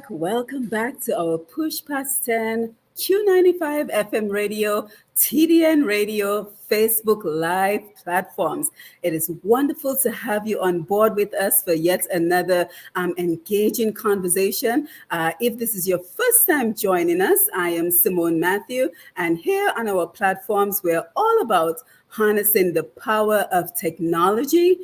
Welcome back to our Push Past 10 Q95 FM radio, TDN radio, Facebook Live platforms. It is wonderful to have you on board with us for yet another engaging conversation. If this is your first time joining us, I am Simone Matthew, and here on our platforms, we're all about harnessing the power of technology,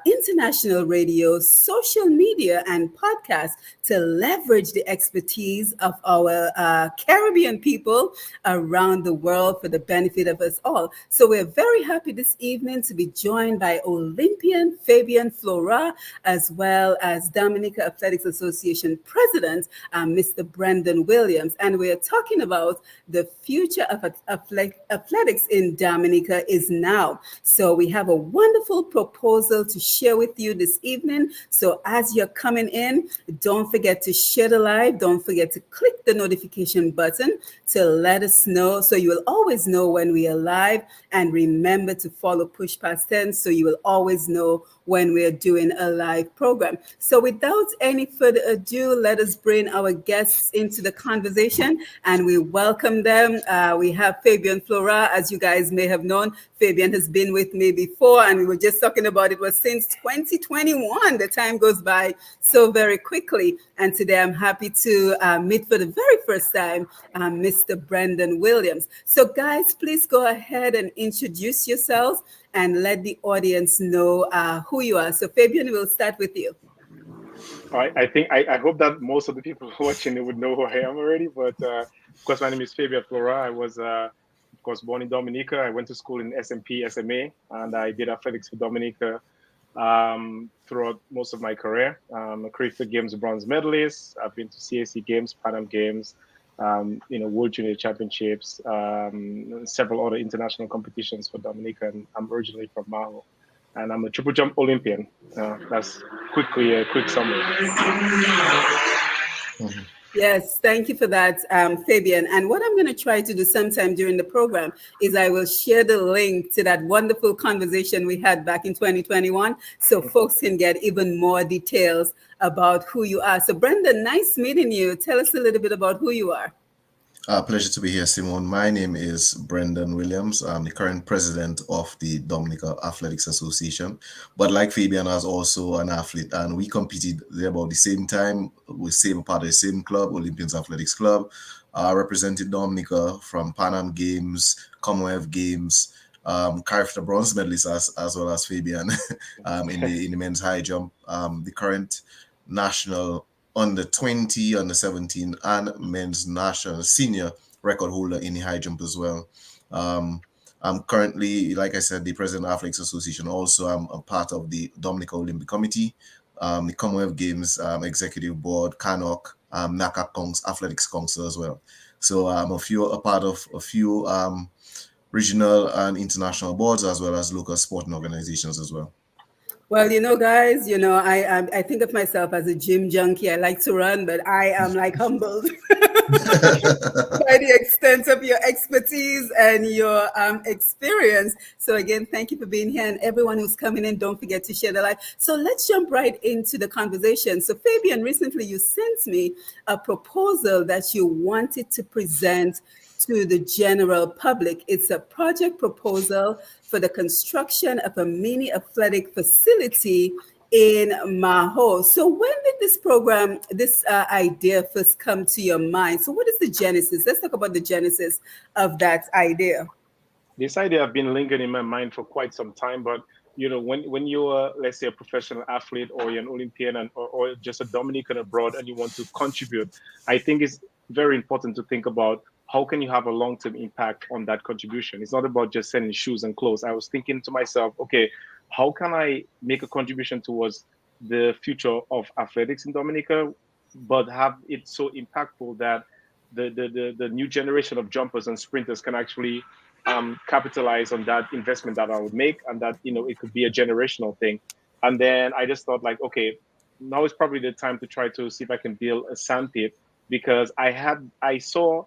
international radio, social media, and podcasts to leverage the expertise of our Caribbean people around the world for the benefit of us all. So we're very happy this evening to be joined by Olympian Fabian Florant, as well as Dominica Athletics Association President, Mr. Brendan Williams. And we're talking about the future of athletics in Dominica is now. So we have a wonderful proposal to share with you this evening. So as you're coming in, don't forget to share the live. Don't forget to click the notification button to let us know, so you will always know when we are live. And remember to follow Push Past 10 so you will always know when we're doing a live program. So without any further ado, let us bring our guests into the conversation and we welcome them. We have Fabian Florant. As you guys may have known, Fabian has been with me before, and we were just talking about it was since 2021. The time goes by so very quickly. And today I'm happy to meet for the very first time Mr. Brendan Williams. So guys, please go ahead and introduce yourselves and let the audience know who you are. So Fabian, we'll start with you. I hope that most of the people watching it would know who I am already, but of course, my name is Fabian Florant. I was, of course, born in Dominica. I went to school in SMP, SMA, and I did athletics for Dominica throughout most of my career. I'm a Cricket Games bronze medalist. I've been to CAC Games, Pan Am Games, World Junior Championships, several other international competitions for Dominica, and I'm originally from Maho. And I'm a triple jump Olympian. That's quickly a quick summary. Mm-hmm. Yes, thank you for that, Fabian. And what I'm going to try to do sometime during the program is I will share the link to that wonderful conversation we had back in 2021 so folks can get even more details about who you are. So Brendan, nice meeting you. Tell us a little bit about who you are. Pleasure to be here, Simone. My name is Brendan Williams. I'm the current president of the Dominica Athletics Association. But like Fabian, I was also an athlete, and we competed there about the same time. We same part of the same club, Olympians Athletics Club. Represented Dominica from Pan Am Games, Commonwealth Games, carried the bronze medalist as well as Fabian in the men's high jump. The current national under 20, under 17, and men's national senior record holder in the high jump as well. I'm currently, like I said, the president of the Athletics Association. Also, I'm a part of the Dominica Olympic Committee, the Commonwealth Games Executive Board, CANOC, NACA Athletics Council as well. So I'm a part of a few regional and international boards, as well as local sporting organizations as well. Well, guys, I think of myself as a gym junkie. I like to run, but I am like humbled by the extent of your expertise and your experience. So again, thank you for being here, and everyone who's coming in, don't forget to share the live. So let's jump right into the conversation. So Fabian, recently you sent me a proposal that you wanted to present to the general public. It's a project proposal for the construction of a mini athletic facility in Maho. So when did this idea first come to your mind? So what is the genesis? Let's talk about the genesis of that idea. This idea have been lingering in my mind for quite some time, but when you're, let's say, a professional athlete, or you're an Olympian, or just a Dominican abroad, and you want to contribute, I think it's very important to think about how can you have a long-term impact on that contribution. It's not about just selling shoes and clothes. I was thinking to myself, okay, how can I make a contribution towards the future of athletics in Dominica, but have it so impactful that the new generation of jumpers and sprinters can actually capitalize on that investment that I would make, and that it could be a generational thing. And then I just thought, like, okay, now is probably the time to try to see if I can build a sand pit, because I saw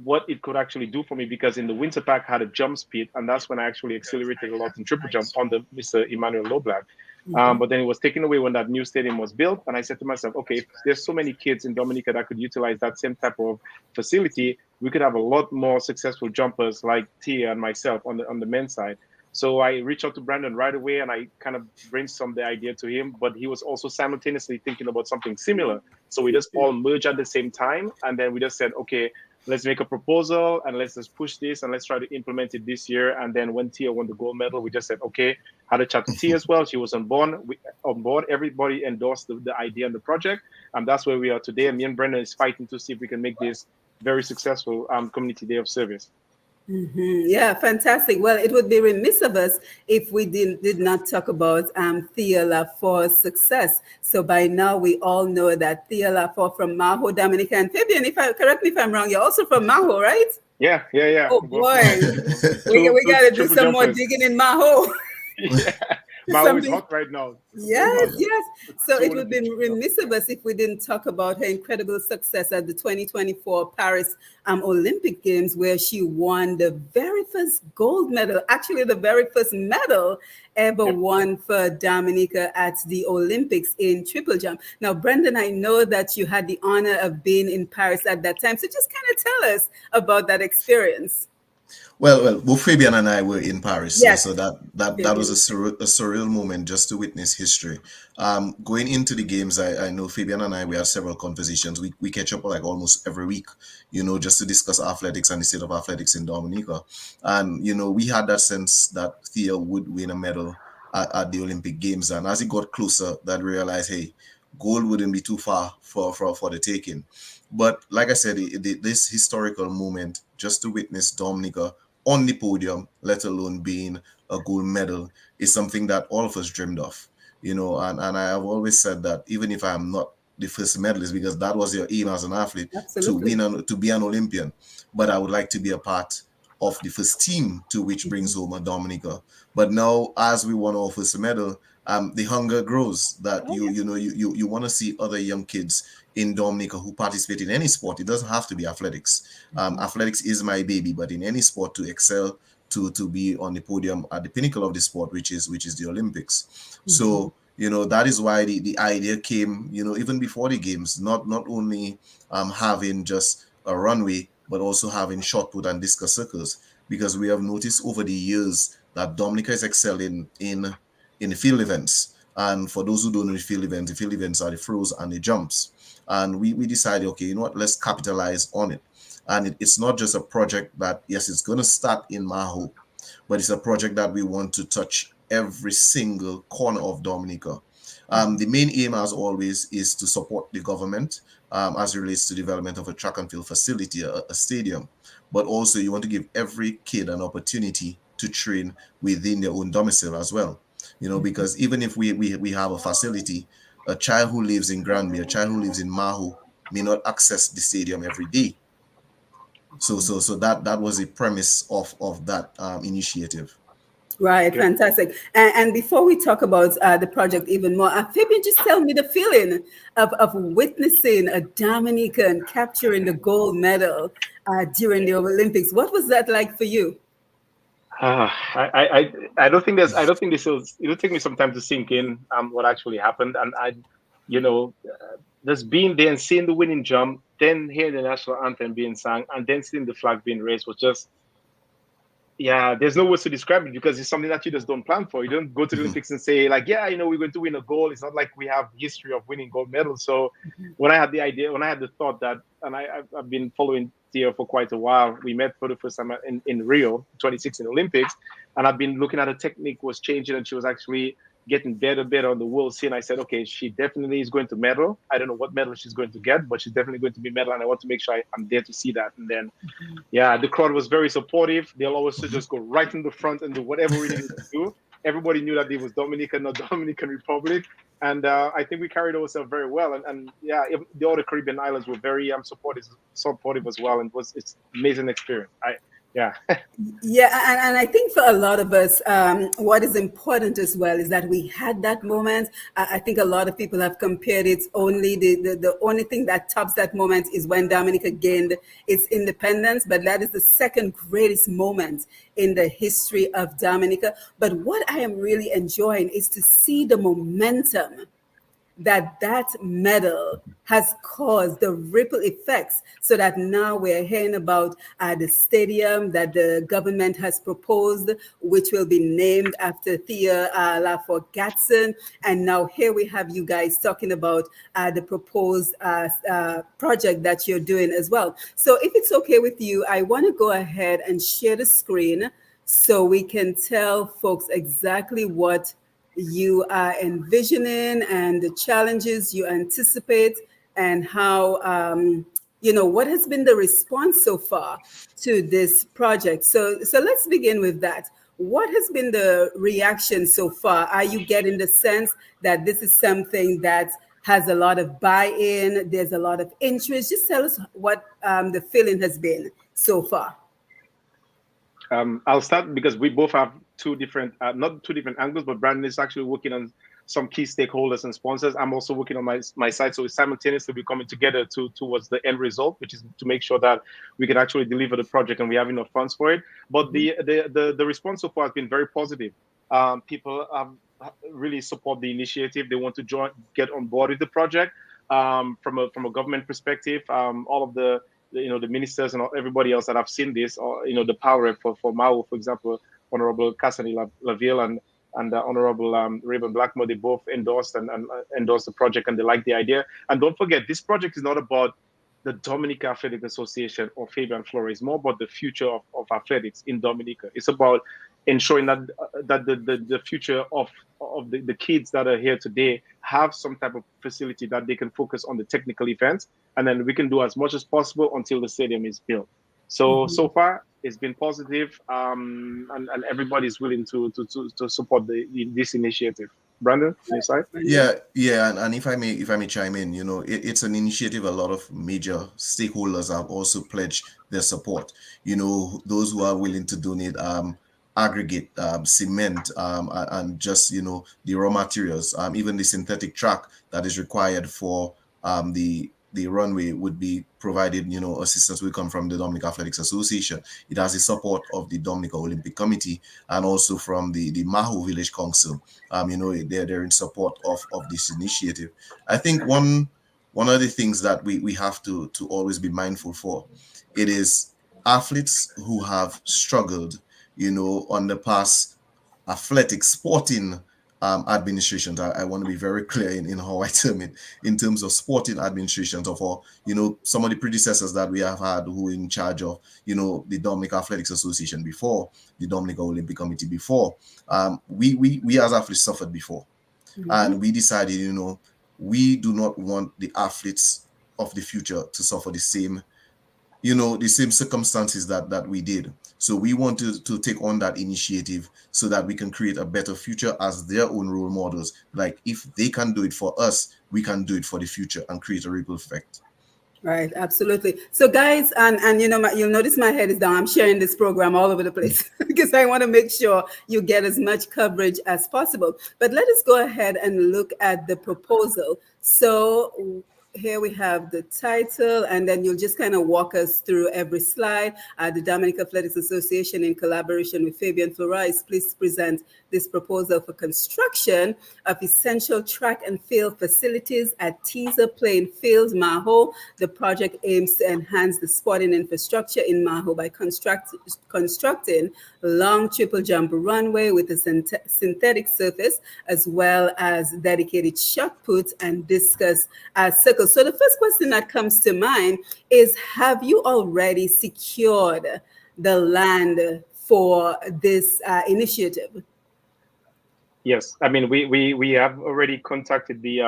what it could actually do for me, because in the winter pack I had a jump speed, and that's when I actually accelerated a lot in triple jump on the Mr. Emmanuel Loblack. But then it was taken away when that new stadium was built. And I said to myself, okay, if there's so many kids in Dominica that could utilize that same type of facility, we could have a lot more successful jumpers like Tia and myself on the men's side. So I reached out to Brandon right away, and I kind of brainstormed the idea to him, but he was also simultaneously thinking about something similar. So we just all merged at the same time, and then we just said, okay, let's make a proposal and let's just push this and let's try to implement it this year. And then when Tia won the gold medal, we just said, okay, had a chat to Tia as well. She was on board. Everybody endorsed the idea and the project. And that's where we are today. And me and Brendan is fighting to see if we can make this very successful community day of service. Yeah, fantastic. Well, it would be remiss of us if we did not talk about Thea Lafour's success. So by now we all know that Thea Lafour from Maho, Dominica, and Fabian, correct me if I'm wrong, you're also from Maho, right? Yeah. Oh boy, we got to do some more digging in Maho. Yeah. Maho is hot right now. Yes. So it would be remiss of us if we didn't talk about her incredible success at the 2024 Paris Olympic Games, where she won the very first gold medal, actually the very first medal ever won for Dominica at the Olympics in triple jump. Now, Brendan, I know that you had the honor of being in Paris at that time. So just kind of tell us about that experience. Well, both Fabian and I were in Paris, yes. so that was a surreal moment just to witness history. Going into the games, I know Fabian and I, we had several conversations. We catch up like almost every week, just to discuss athletics and the state of athletics in Dominica. And we had that sense that Thea would win a medal at the Olympic Games. And as it got closer, that we realized, hey, gold wouldn't be too far for the taking. But like I said, this historical moment, just to witness Dominica on the podium, let alone being a gold medal, is something that all of us dreamed of, and I have always said that even if I'm not the first medalist, because that was your aim as an athlete, Absolutely. to be an Olympian, but I would like to be a part of the first team to which brings home a Dominica. But now, as we won our first medal, the hunger grows that you want to see other young kids in Dominica who participate in any sport. It doesn't have to be athletics. Athletics is my baby, but in any sport to excel, to be on the podium at the pinnacle of the sport, which is the Olympics. So that is why the idea came, even before the games, not only having just a runway, but also having shot put and discus circles, because we have noticed over the years that Dominica is excelling in the field events. And for those who don't know the field events are the throws and the jumps. And we decided, okay, you know what, let's capitalize on it. And it's not just a project that, yes, it's going to start in Maho, but it's a project that we want to touch every single corner of Dominica. The main aim, as always, is to support the government as it relates to development of a track and field facility, a stadium. But also you want to give every kid an opportunity to train within their own domicile as well. Because even if we have a facility, a child who lives in Granby, a child who lives in Maho may not access the stadium every day. So that was the premise of that initiative. Right, fantastic. And before we talk about the project even more, Fabian, just tell me the feeling of witnessing a Dominican capturing the gold medal during the Olympics. What was that like for you? I don't think it'll take me some time to sink in what actually happened. And you know, just being there and seeing the winning jump, then hearing the national anthem being sung, and then seeing the flag being raised was just, yeah, there's no words to describe it because it's something that you just don't plan for. You don't go to the Mhm. Olympics and say like, yeah, we're going to win a gold. It's not like we have history of winning gold medals. So when I had the idea, when I had the thought that, and I've been following Thea for quite a while. We met for the first time in Rio 2016 Olympics, and I've been looking at her technique was changing, and she was actually getting better on the world scene. I said, okay, she definitely is going to medal. I don't know what medal she's going to get, but she's definitely going to be medal, and I want to make sure I'm there to see that. And then yeah, the crowd was very supportive. They allowed us to just go right in the front and do whatever we needed to do. Everybody knew that it was Dominica, not Dominican Republic, and I think we carried ourselves very well. And yeah, the other Caribbean islands were very supportive as well, and it's amazing experience. Yeah. Yeah, and I think for a lot of us, what is important as well is that we had that moment. I think a lot of people have compared it only, the only thing that tops that moment is when Dominica gained its independence, but that is the second greatest moment in the history of Dominica. But what I am really enjoying is to see the momentum that medal has caused, the ripple effects, so that now we're hearing about the stadium that the government has proposed, which will be named after Thea Lafort-Gatson. And now here we have you guys talking about the proposed project that you're doing as well. So if it's okay with you, I want to go ahead and share the screen so we can tell folks exactly what you are envisioning and the challenges you anticipate, and how what has been the response so far to this project. So let's begin with that. What has been the reaction so far? Are you getting the sense that this is something that has a lot of buy-in, there's a lot of interest? Just tell us what the feeling has been so far. I'll start because we both have two different, not two different angles, but Brandon is actually working on some key stakeholders and sponsors. I'm also working on my side, so we simultaneously be coming together towards the end result, which is to make sure that we can actually deliver the project and we have enough funds for it. But the response so far has been very positive. People really support the initiative. They want to get on board with the project. From a government perspective, all of the ministers and everybody else that have seen this, or the power rep for Mau, for example, Honorable Cassidy Laville and Honorable Rayburn Blackmore, they both endorsed and endorsed the project, and they like the idea. And don't forget, this project is not about the Dominica Athletic Association or Fabian Florant. It's more about the future of athletics in Dominica. It's about ensuring that the future of the kids that are here today have some type of facility that they can focus on the technical events, and then we can do as much as possible until the stadium is built. So far it's been positive, and everybody's willing to support this initiative. Brandon, on your side? Yeah, and if I may chime in, it's an initiative. A lot of major stakeholders have also pledged their support. Those who are willing to donate aggregate, cement, and just the raw materials, even the synthetic track that is required for the runway would be provided. Assistance will come from the Dominica Athletics Association. It has the support of the Dominica Olympic Committee and also from the Maho Village Council. They're in support of this initiative. I think one of the things that we have to always be mindful for, it is athletes who have struggled, on the past athletic sporting administrations. I want to be very clear in how I term it, in terms of sporting administrations, of all, some of the predecessors that we have had who were in charge of, the Dominica Athletics Association before, the Dominica Olympic Committee before. We as athletes suffered before. And we decided, we do not want the athletes of the future to suffer the same circumstances that we did. So we want to take on that initiative so that we can create a better future as their own role models. Like, if they can do it for us, we can do it for the future and create a ripple effect. Right, absolutely. So, guys, and you'll notice my head is down. I'm sharing this program all over the place because I want to make sure you get as much coverage as possible. But let us go ahead and look at the proposal. So, here we have the title, and then you'll just kind of walk us through every slide. The Dominica Athletics Association, in collaboration with Fabian Florant, is pleased to present this proposal for construction of essential track and field facilities at Teaser Playing Field, Maho. The project aims to enhance the sporting infrastructure in Maho by constructing long triple jump runway with a synthetic surface, as well as dedicated shot put and discus circles. So the first question that comes to mind is, have you already secured the land for this initiative? Yes, I mean we have already contacted the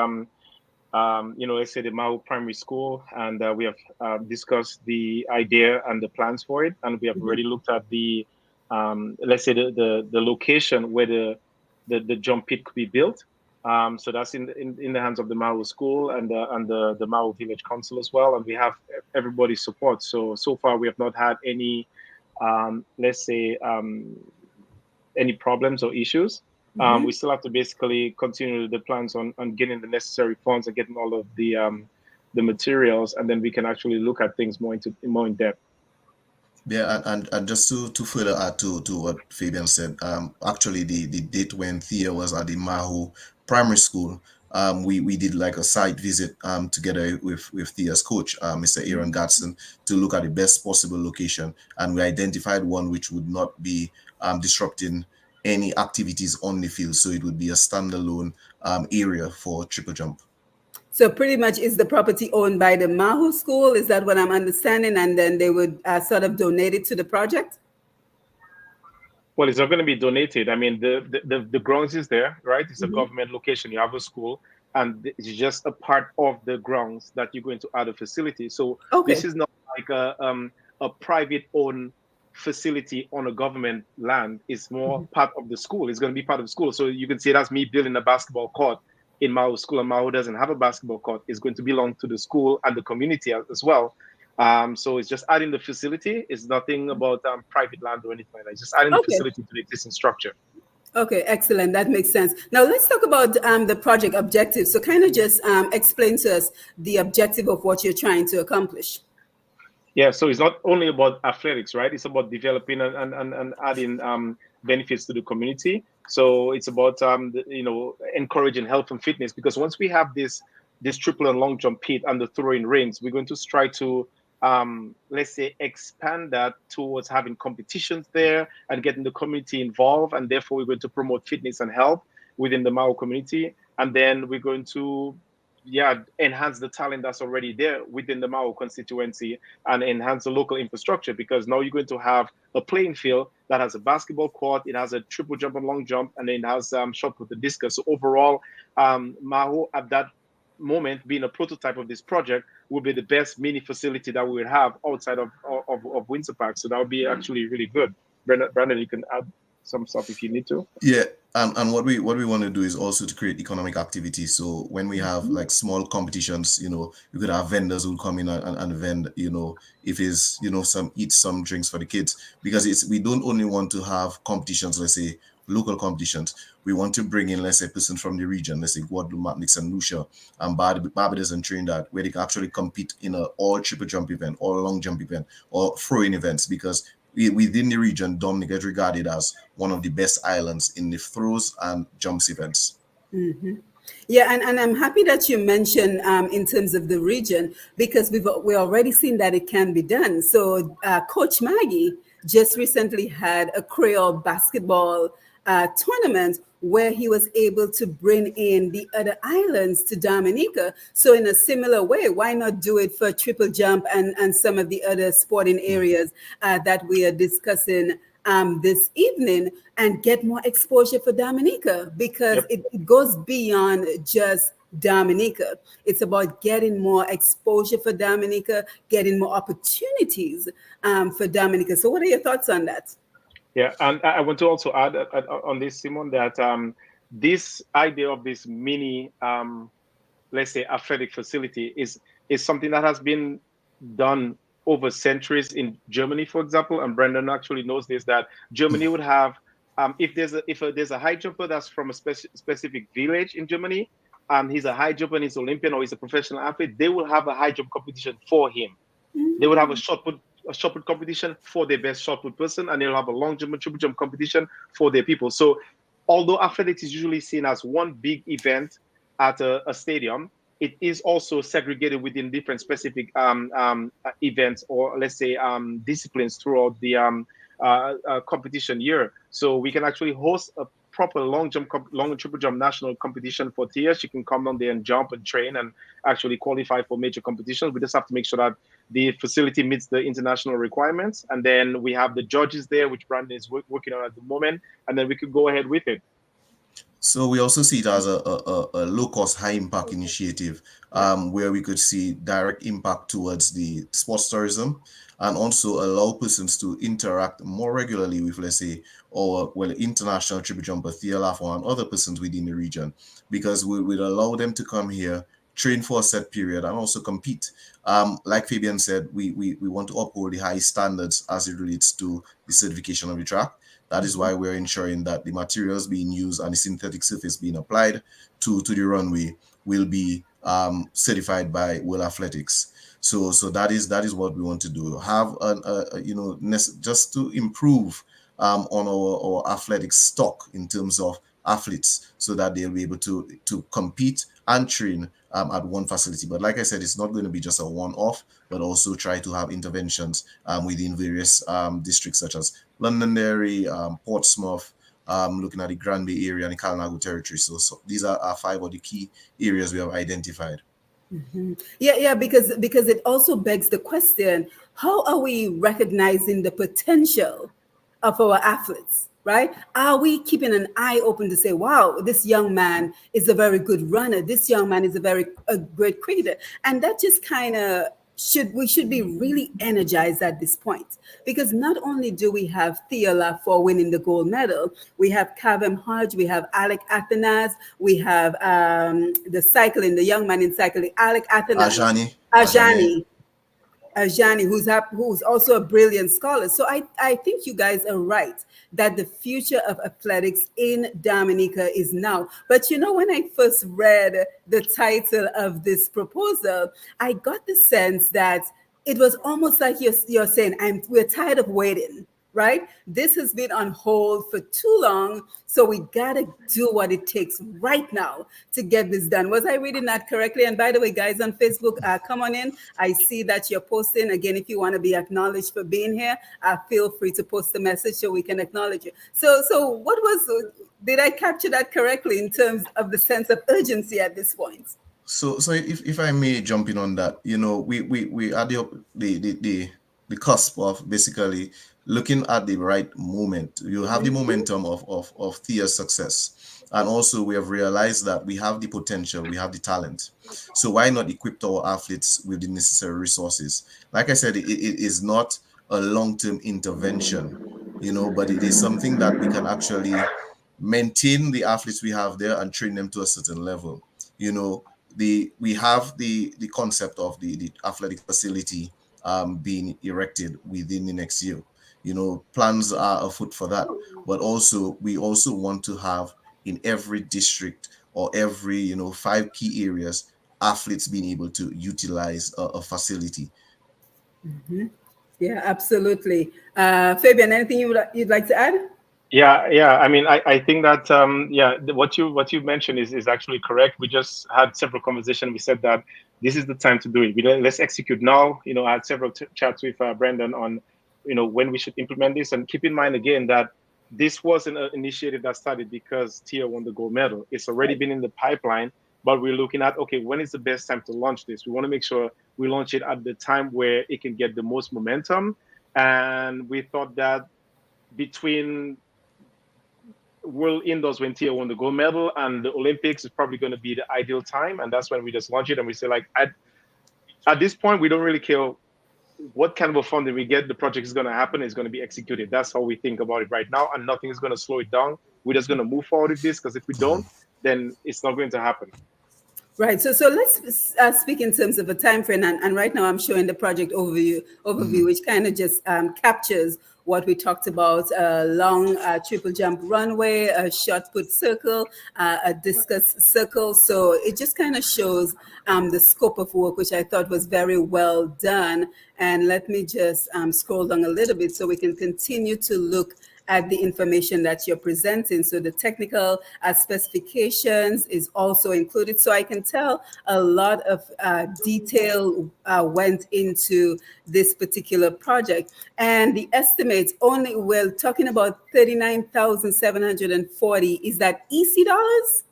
let's say the Mao Primary School, and we have discussed the idea and the plans for it, and we have already looked at the let's say the location where the jump pit could be built. So that's in the hands of the Mao School and the Mao Village Council as well, and we have everybody's support. So far we have not had any let's say any problems or issues. We still have to basically continue the plans on getting the necessary funds and getting all of the materials, and then we can actually look at things more in depth. Yeah, and just to further add to what Fabian said, actually the date when Thea was at the Mahu Primary School, we did like a site visit together with Thea's coach, Mr. Aaron Gatson, to look at the best possible location, and we identified one which would not be disrupting any activities on the field, so it would be a standalone area for triple jump. So pretty much, is the property owned by the Mahu School? Is that what I'm understanding? And then they would sort of donate it to the project? Well, it's not going to be donated. I mean, the grounds is there, right? It's a government location. You have a school, and it's just a part of the grounds that you're going to add a facility. So this is not like a private owned facility on a government land. It's more part of the school. It's going to be part of the school. So you can say that's me building a basketball court in Mao School, and Mao doesn't have a basketball court. It's going to belong to the school and the community as well. So it's just adding the facility. It's nothing about private land or anything like that. It's just adding the facility to the existing structure. Okay, excellent. That makes sense. Now let's talk about the project objectives. So kind of just explain to us the objective of what you're trying to accomplish. Yeah, so it's not only about athletics, right? It's about developing and adding benefits to the community. So it's about encouraging health and fitness, because once we have this triple and long jump pit and the throwing rings, we're going to try to let's say expand that towards having competitions there and getting the community involved, and therefore we're going to promote fitness and health within the Mao community, and then we're going to enhance the talent that's already there within the Mao constituency and enhance the local infrastructure, because now you're going to have a playing field that has a basketball court, it has a triple jump and long jump, and then it has shot with the discus. So overall, Mao at that moment, being a prototype of this project, will be the best mini facility that we would have outside of Windsor Park. So that would be actually really good. Brandon, you can add some stuff if you need to. Yeah, and what we want to do is also to create economic activity. So when we have like small competitions, you could have vendors who come in and vend, if it's some drinks for the kids, because we don't only want to have competitions, let's say local competitions. We want to bring in, let's say, a person from the region, let's say Guadeloupe, Martinique, and Lucia, and Barbados and Trinidad, where they can actually compete in an all triple jump event, or long jump event, or throwing events, because within the region, Dominica is regarded as one of the best islands in the throws and jumps events. Yeah, and I'm happy that you mentioned in terms of the region, because we've already seen that it can be done. So Coach Maggie just recently had a Creole basketball tournament where he was able to bring in the other islands to Dominica. So in a similar way, why not do it for triple jump and some of the other sporting areas that we are discussing this evening, and get more exposure for Dominica, because it goes beyond just Dominica. It's about getting more exposure for Dominica, getting more opportunities for Dominica. So what are your thoughts on that? Yeah, and I want to also add on this, Simon, that this idea of this mini, let's say, athletic facility is something that has been done over centuries in Germany, for example. And Brendan actually knows this, that Germany would have, if there's a high jumper that's from a specific village in Germany, he's a high jumper and he's Olympian or he's a professional athlete, they will have a high jump competition for him. They would have a shot put competition for their best shot put person, and they'll have a long jump and triple jump competition for their people. So although athletics is usually seen as one big event at a stadium, it is also segregated within different specific events, or let's say disciplines throughout the competition year. So we can actually host a proper long and triple jump national competition for Tia. She can come down there and jump and train and actually qualify for major competitions. We just have to make sure that the facility meets the international requirements, and then we have the judges there, which Brandon is working on at the moment, and then we could go ahead with it. So we also see it as a low-cost, high-impact initiative, where we could see direct impact towards the sports tourism, and also allow persons to interact more regularly with, let's say, our international triple jumper Thea Lafon and other persons within the region, because we would allow them to come here, train for a set period, and also compete. Like Fabian said, we want to uphold the high standards as it relates to the certification of the track. That is why we're ensuring that the materials being used and the synthetic surface being applied to the runway will be certified by World Athletics. So that is what we want to do. Have just to improve on our athletics stock in terms of athletes, so that they'll be able to compete and train at one facility. But like I said, it's not going to be just a one-off, but also try to have interventions within various districts such as Londonderry, Portsmouth, looking at the Grand Bay area and the Kalinago territory. So these are 5 of the key areas we have identified. Yeah, because it also begs the question: how are we recognizing the potential of our athletes? Right? Are we keeping an eye open to say, wow, this young man is a very good runner. This young man is a great cricketer. And that just kind of we should be really energized at this point, because not only do we have Thea for winning the gold medal, we have Kavem Hodge, we have Alec Athanas, we have the young man in cycling, Alec Athanas. Ajani, who's also a brilliant scholar. So I think you guys are right that the future of athletics in Dominica is now. But when I first read the title of this proposal, I got the sense that it was almost like you're saying, we're tired of waiting. Right? This has been on hold for too long, so we gotta do what it takes right now to get this done. Was I reading that correctly? And by the way, guys on Facebook, come on in. I see that you're posting. Again, if you want to be acknowledged for being here, feel free to post a message so we can acknowledge you. So did I capture that correctly in terms of the sense of urgency at this point? So if I may jump in on that, we are the cusp of basically looking at the right moment. You have the momentum of Thea's success. And also we have realized that we have the potential, we have the talent. So why not equip our athletes with the necessary resources? Like I said, it is not a long-term intervention, but it is something that we can actually maintain the athletes we have there and train them to a certain level. We have the concept of the athletic facility being erected within the next year. Plans are afoot for that, but we also want to have in every district or every 5 key areas, athletes being able to utilize a facility. Yeah, absolutely. Fabian, anything you'd like to add? Yeah. I mean, I think that what you mentioned is actually correct. We just had several conversations. We said that this is the time to do it. Let's execute now. I had several chats with Brendan on when we should implement this, and keep in mind again that this wasn't an initiative that started because Tia won the gold medal. It's already been in the pipeline, but we're looking at, okay, when is the best time to launch this? We want to make sure we launch it at the time where it can get the most momentum. And we thought that between World Indoors, when Tia won the gold medal, and the Olympics is probably going to be the ideal time. And that's when we just launch it. And we say, like, at this point, we don't really care what kind of a funding we get. The project is going to happen. It's going to be executed. That's how we think about it right now. And nothing is going to slow it down. We're just going to move forward with this, because if we don't, then it's not going to happen. Right. So let's speak in terms of a time frame. And right now I'm showing the project overview, which kind of just captures what we talked about, a long triple jump runway, a shot put circle, a discus circle. So it just kind of shows the scope of work, which I thought was very well done. And let me just scroll down a little bit so we can continue to look at the information that you're presenting. So the technical specifications is also included. So I can tell a lot of detail went into this particular project. And the estimates only, we're talking about 39,740. Is that EC dollars?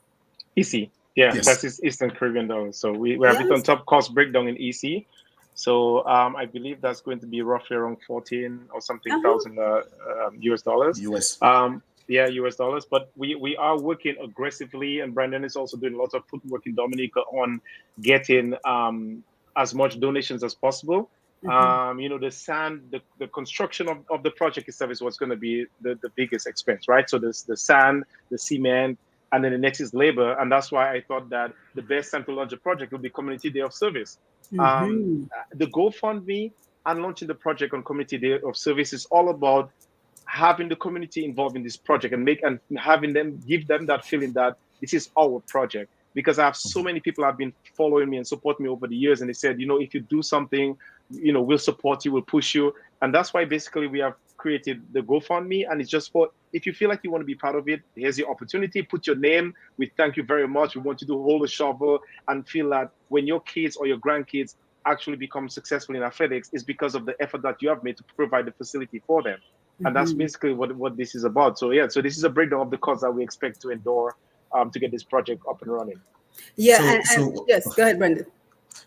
EC. Yeah, Yes. that's Eastern Caribbean dollars. So we have it on top cost breakdown in EC. So I believe that's going to be roughly around 14 or something thousand US dollars. US. Yeah, US dollars. But we are working aggressively, and Brandon is also doing lots of footwork in Dominica on getting as much donations as possible. The sand, the construction of the project itself is what's going to be the biggest expense, right? So there's the sand, the cement, and then the next is labor. And that's why I thought that the best time to launch a project would be Community Day of Service. The GoFundMe and launching the project on Community Day of Service is all about having the community involved in this project and having them, give them that feeling that this is our project. Because I have so many people have been following me and supporting me over the years, and they said, if you do something, we'll support you, we'll push you. And that's why basically we have created the GoFundMe, and it's just for, if you feel like you want to be part of it, here's your opportunity, put your name, we thank you very much, we want you to hold a shovel and feel that when your kids or your grandkids actually become successful in athletics, is because of the effort that you have made to provide the facility for them. And that's basically what this is about. So yeah, so this is a breakdown of the costs that we expect to endure to get this project up and running. Yeah, yes, go ahead, Brendan.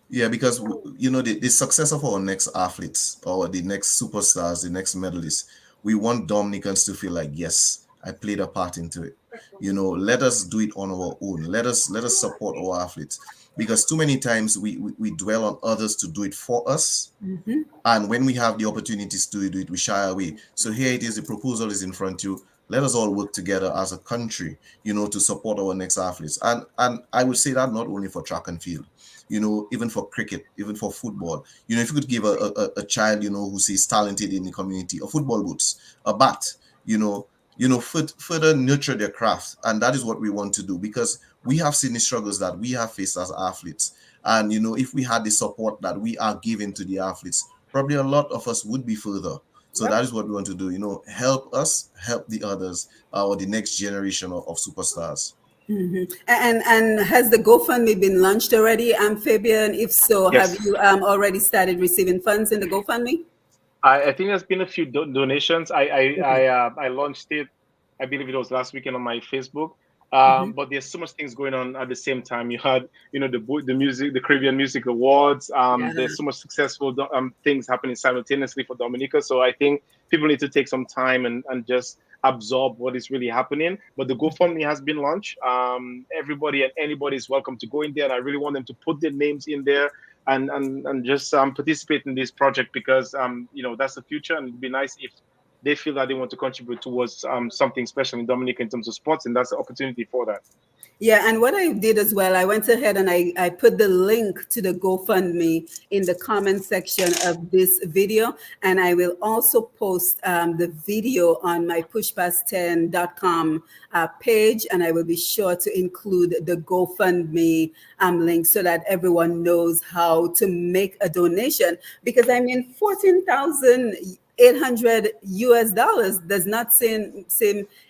Yeah, because the success of our next athletes or the next superstars, the next medalists, we want Dominicans to feel like, yes, I played a part into it. Let us do it on our own. Let us support our athletes, because too many times we dwell on others to do it for us, and when we have the opportunities to do it, we shy away. So here it is, the proposal is in front of you. Let us all work together as a country, to support our next athletes. And I would say that not only for track and field, even for cricket, even for football. If you could give a child, who sees talented in the community, a football boots, a bat, further nurture their craft. And that is what we want to do, because we have seen the struggles that we have faced as athletes. And, if we had the support that we are giving to the athletes, probably a lot of us would be further. So that is what we want to do, help us, help the others, or the next generation of superstars. And has the GoFundMe been launched already, Fabian? If so, Yes. have you already started receiving funds in the GoFundMe? I think there's been a few donations. I launched it, I believe it was last weekend on my Facebook. But there's so much things going on at the same time. You had, the music, the Caribbean Music Awards. There's so much successful things happening simultaneously for Dominica. So I think people need to take some time and just absorb what is really happening. But the GoFundMe has been launched. Everybody and anybody is welcome to go in there, and I really want them to put their names in there and just participate in this project, because that's the future, and it'd be nice if they feel that they want to contribute towards something special in Dominica in terms of sports, and that's the opportunity for that. Yeah, and what I did as well, I went ahead and I put the link to the GoFundMe in the comment section of this video, and I will also post the video on my pushpast10.com page, and I will be sure to include the GoFundMe link so that everyone knows how to make a donation, because 14,800 US dollars does not seem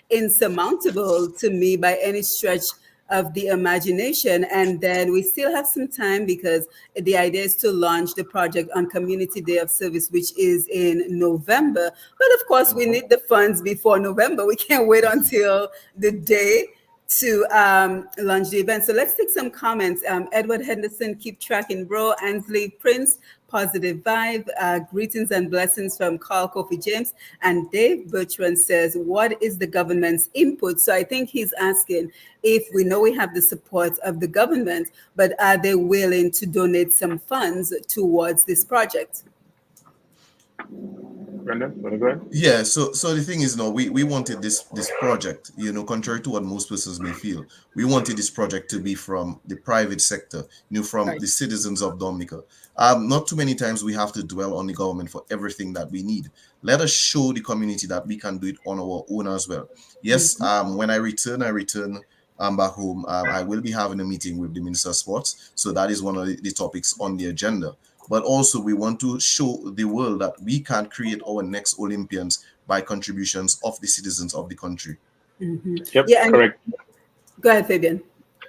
insurmountable to me by any stretch of the imagination. And then we still have some time, because the idea is to launch the project on Community Day of Service, which is in November. But of course, we need the funds before November. We can't wait until the day to launch the event. So let's take some comments. Edward Henderson, keep tracking, bro. Ansley Prince, positive vibe. Greetings and blessings from Carl Kofi James. And Dave Bertrand says, what is the government's input? So I think he's asking if we know we have the support of the government, but are they willing to donate some funds towards this project? Brendan, want to go ahead? Yeah, so the thing is, no, we wanted this project, contrary to what most persons may feel, we wanted this project to be from the private sector, from Right. the citizens of Dominica. Not too many times we have to dwell on the government for everything that we need. Let us show the community that we can do it on our own as well. Yes, Mhm. when I return back home. I will be having a meeting with the Minister of Sports, so that is one of the topics on the agenda. But also, we want to show the world that we can create our next Olympians by contributions of the citizens of the country. Mhm. Yep, Yeah, and correct. go ahead, Fabian.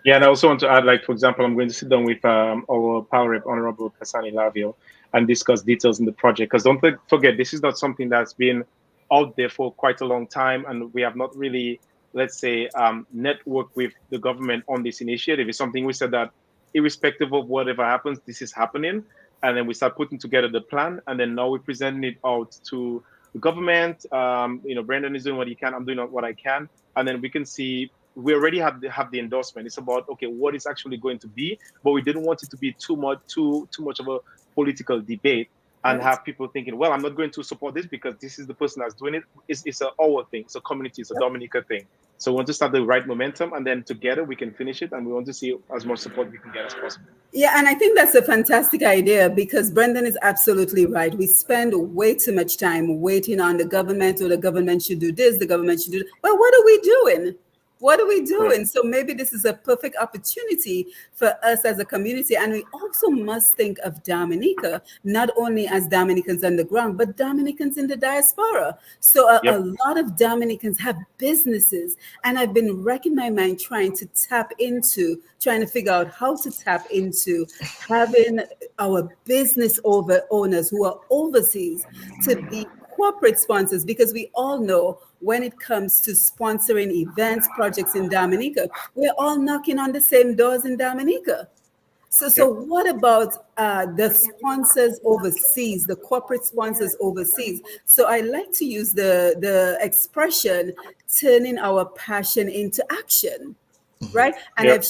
Yeah, and I also want to add, like, for example, I'm going to sit down with our Power Rep, Honorable Kasani Lavio, and discuss details in the project. Because don't forget, this is not something that's been out there for quite a long time, and we have not really, let's say, networked with the government on this initiative. It's something we said that, irrespective of whatever happens, this is happening, and then we start putting together the plan, and then now we're presenting it out to the government. Brandon is doing what he can. I'm doing what I can, and then we can see we already have the endorsement. It's about, okay, what is actually going to be, but we didn't want it to be too much of a political debate and Right. have people thinking, well, I'm not going to support this because this is the person that's doing it. It's a our thing. It's a community. It's a Yep. Dominica thing. So we want to start the right momentum, and then together we can finish it. And we want to see as much support we can get as possible. Yeah, and I think that's a fantastic idea because Brendan is absolutely right. We spend way too much time waiting on the government, or the government should do this, the government should do that. Well, what are we doing? What are we Correct. doing? So maybe this is a perfect opportunity for us as a community. And we also must think of Dominica, not only as Dominicans on the ground, but Dominicans in the diaspora. So a Yep. lot of Dominicans have businesses. And I've been wrecking my mind trying to figure out how to tap into having our business owners who are overseas to be corporate sponsors, because we all know when it comes to sponsoring events, projects in Dominica, we're all knocking on the same doors in Dominica. So Yep. what about the sponsors overseas, the corporate sponsors overseas? So I like to use the expression turning our passion into action, Mhm. right? And Yep.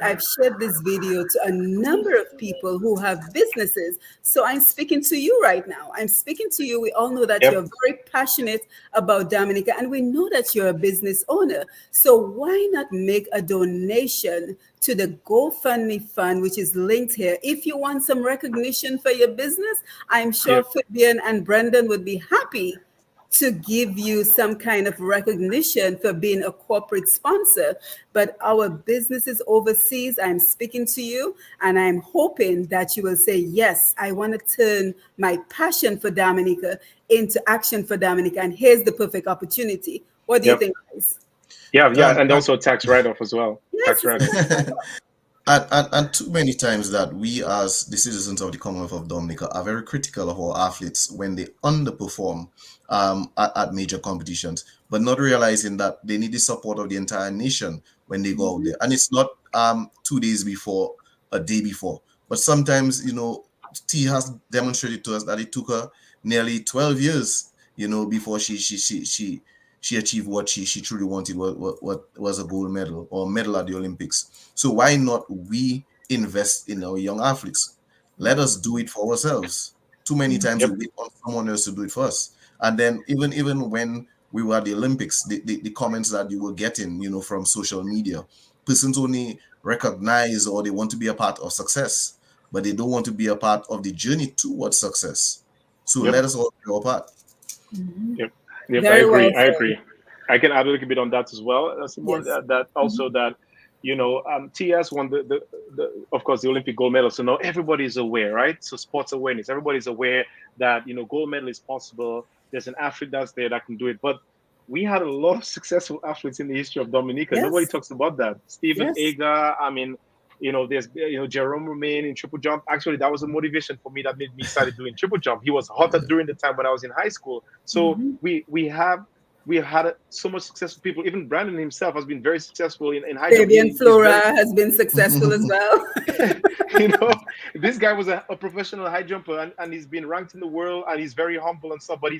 I've shared this video to a number of people who have businesses. So I'm speaking to you right now. I'm speaking to you. We all know that Yep. you're very passionate about Dominica, and we know that you're a business owner. So why not make a donation to the GoFundMe fund, which is linked here? If you want some recognition for your business, I'm sure Yep. Fabian and Brendan would be happy to give you some kind of recognition for being a corporate sponsor. But our businesses overseas, I'm speaking to you, and I'm hoping that you will say, yes, I want to turn my passion for Dominica into action for Dominica. And here's the perfect opportunity. What do you Yep. think, guys? Yeah. Yeah. Um, And and also tax write-off as well. Yes, Tax it's write-off. and too many times that we as the citizens of the Commonwealth of Dominica are very critical of our athletes when they underperform at major competitions, but not realizing that they need the support of the entire nation when they go out there. And it's not 2 days before, a day before, but sometimes T has demonstrated to us that it took her nearly 12 years, before she achieved what she truly wanted, what was a gold medal or medal at the Olympics. So why not we invest in our young athletes? Let us do it for ourselves. Too many times we Yep. wait on someone else to do it for us. And then even when we were at the Olympics, the comments that you were getting, from social media, persons only recognize or they want to be a part of success, but they don't want to be a part of the journey towards success. So Yep. let us all do our part. Yep. Yep. I very well agree. I said. agree. I can add a little bit on that as well, Simone. Yes. That also that TS won the of course the Olympic gold medal. So now everybody is aware, right? So sports awareness. Everybody's aware that gold medal is possible. There's an athlete that's there that can do it. But we had a lot of successful athletes in the history of Dominica. Nobody Yes. talks about that. Stephen Yes. Aga. I mean, there's Jerome Romain in triple jump. Actually, that was a motivation for me that made me started doing triple jump. He was hotter during the time when I was in high school. So Mhm. we have had so much successful people. Even Brandon himself has been very successful in high jump. Fabian He's very Flora has been successful as well. you know, this guy was a professional high jumper, and he's been ranked in the world, and he's very humble and stuff. But he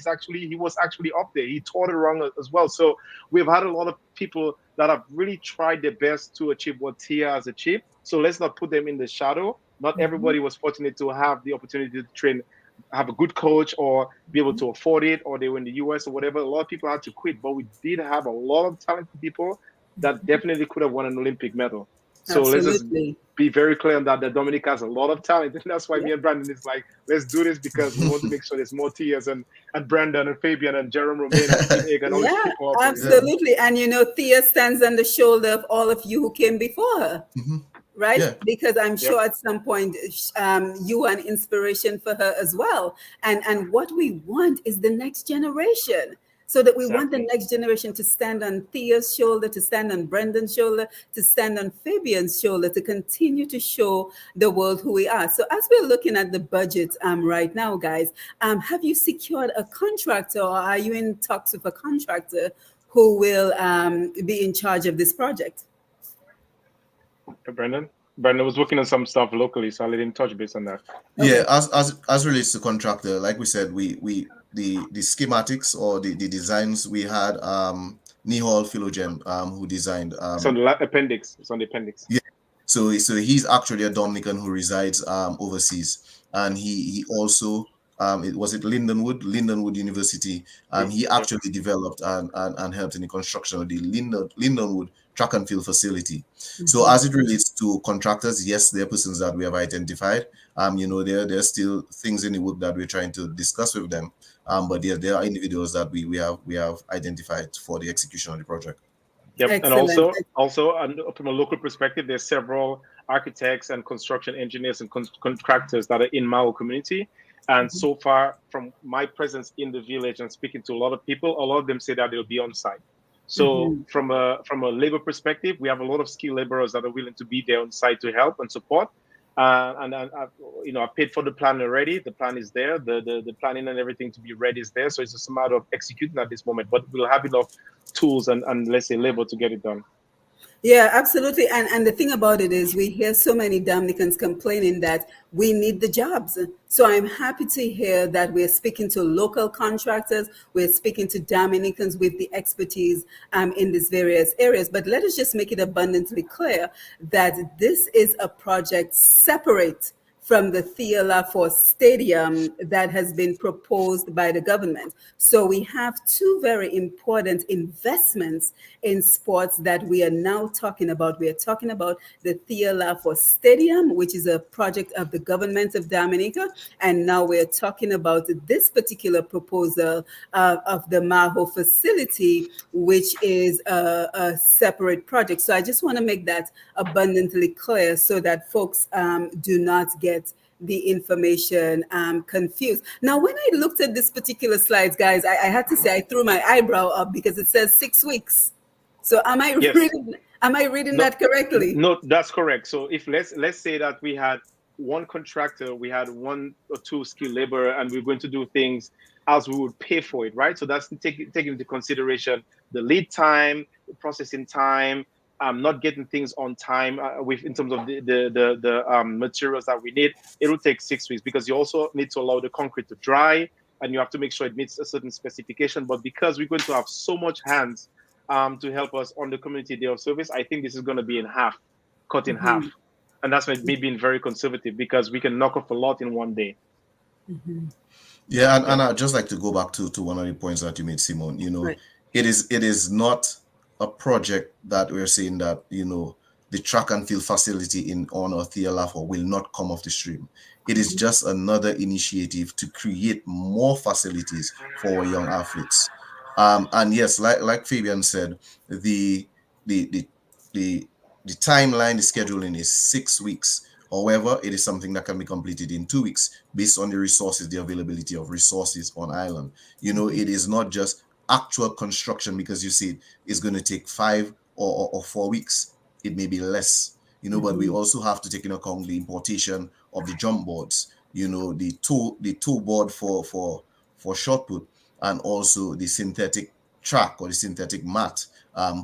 was actually up there. He taught it wrong as well. So we've had a lot of people that have really tried their best to achieve what Tia has achieved. So let's not put them in the shadow. Not everybody was fortunate to have the opportunity to train have a good coach or be able to afford it, or they were in the US or whatever. A lot of people had to quit, but we did have a lot of talented people that definitely could have won an Olympic medal. So let's just Absolutely. be very clear on that. That Dominica has a lot of talent, and that's why Yeah. me and Brandon is like, let's do this because we want to make sure there's more Tias and Brandon and Fabian and Jerome Romain and Steve Egg and all these Yeah, people out there. absolutely. And Thea stands on the shoulder of all of you who came before her, right? Yeah. Because I'm Yep. sure at some point you are an inspiration for her as well. And what we want is the next generation. So that we want the Exactly. next generation to stand on Thea's shoulder, to stand on Brendan's shoulder, to stand on Fabian's shoulder, to continue to show the world who we are. So as we're looking at the budget right now, guys, have you secured a contractor, or are you in talks with a contractor who will be in charge of this project? Brandon. Brandon was working on some stuff locally, so I'll let him touch base on that. Yeah, as relates to contractor, like we said, the schematics or the designs we had Nihal Philogen who designed It's on the appendix. It's on the appendix. yeah. So he's actually a Dominican who resides overseas, and he also it was at Lindenwood University. He Yep. actually developed and helped in the construction of the Lindenwood track and field facility. So as it relates to contractors, yes, there are persons that we have identified. There are still things in the work that we're trying to discuss with them. But there are individuals that we have identified for the execution of the project. Yep. And Excellent. also from a local perspective, there's several architects and construction engineers and contractors that are in Mao community. And so far, from my presence in the village and speaking to a lot of people, a lot of them say that they'll be on site. So from a labor perspective, we have a lot of skilled laborers that are willing to be there on site to help and support. I paid for the plan already. The plan is there. The planning and everything to be ready is there. So it's just a matter of executing at this moment. But we'll have enough tools and let's say labor to get it done. Yeah, absolutely. And the thing about it is we hear so many Dominicans complaining that we need the jobs. So I'm happy to hear that we're speaking to local contractors, we're speaking to Dominicans with the expertise in these various areas. But let us just make it abundantly clear that this is a project separate from the Thea Lafforce Stadium that has been proposed by the government. So we have two very important investments in sports that we are now talking about. We are talking about the Thea Lafforce Stadium, which is a project of the government of Dominica. And now we're talking about this particular proposal of the Maho facility, which is a separate project. So I just want to make that abundantly clear so that folks do not get the information confused. Now, when I looked at this particular slides, guys, I had to say I threw my eyebrow up because it says 6 weeks. So am I reading that correctly? No, that's correct. So if let's say that we had one contractor, we had one or two skilled labor, and we're going to do things as we would pay for it, right? So that's taking into consideration the lead time, the processing time, not getting things on time in terms of the materials that we need. It will take 6 weeks because you also need to allow the concrete to dry, and you have to make sure it meets a certain specification. But because we're going to have so much hands to help us on the community day of service, I think this is going to be cut in half. And that's me being very conservative because we can knock off a lot in one day. Yeah, and I'd just like to go back to one of the points that you made, Simon. Right. It is not a project that we're saying that, the track and field facility in honor of Thea Lafforce will not come off the stream. It is just another initiative to create more facilities for our young athletes. And yes, like Fabian said, the timeline, the scheduling is 6 weeks. However, it is something that can be completed in 2 weeks based on the resources, the availability of resources on island. It is not just actual construction because you see it's going to take 5 or 4 weeks. It may be less, but we also have to take into account the importation of the jump boards, the toe board for shot put, and also the synthetic track or the synthetic mat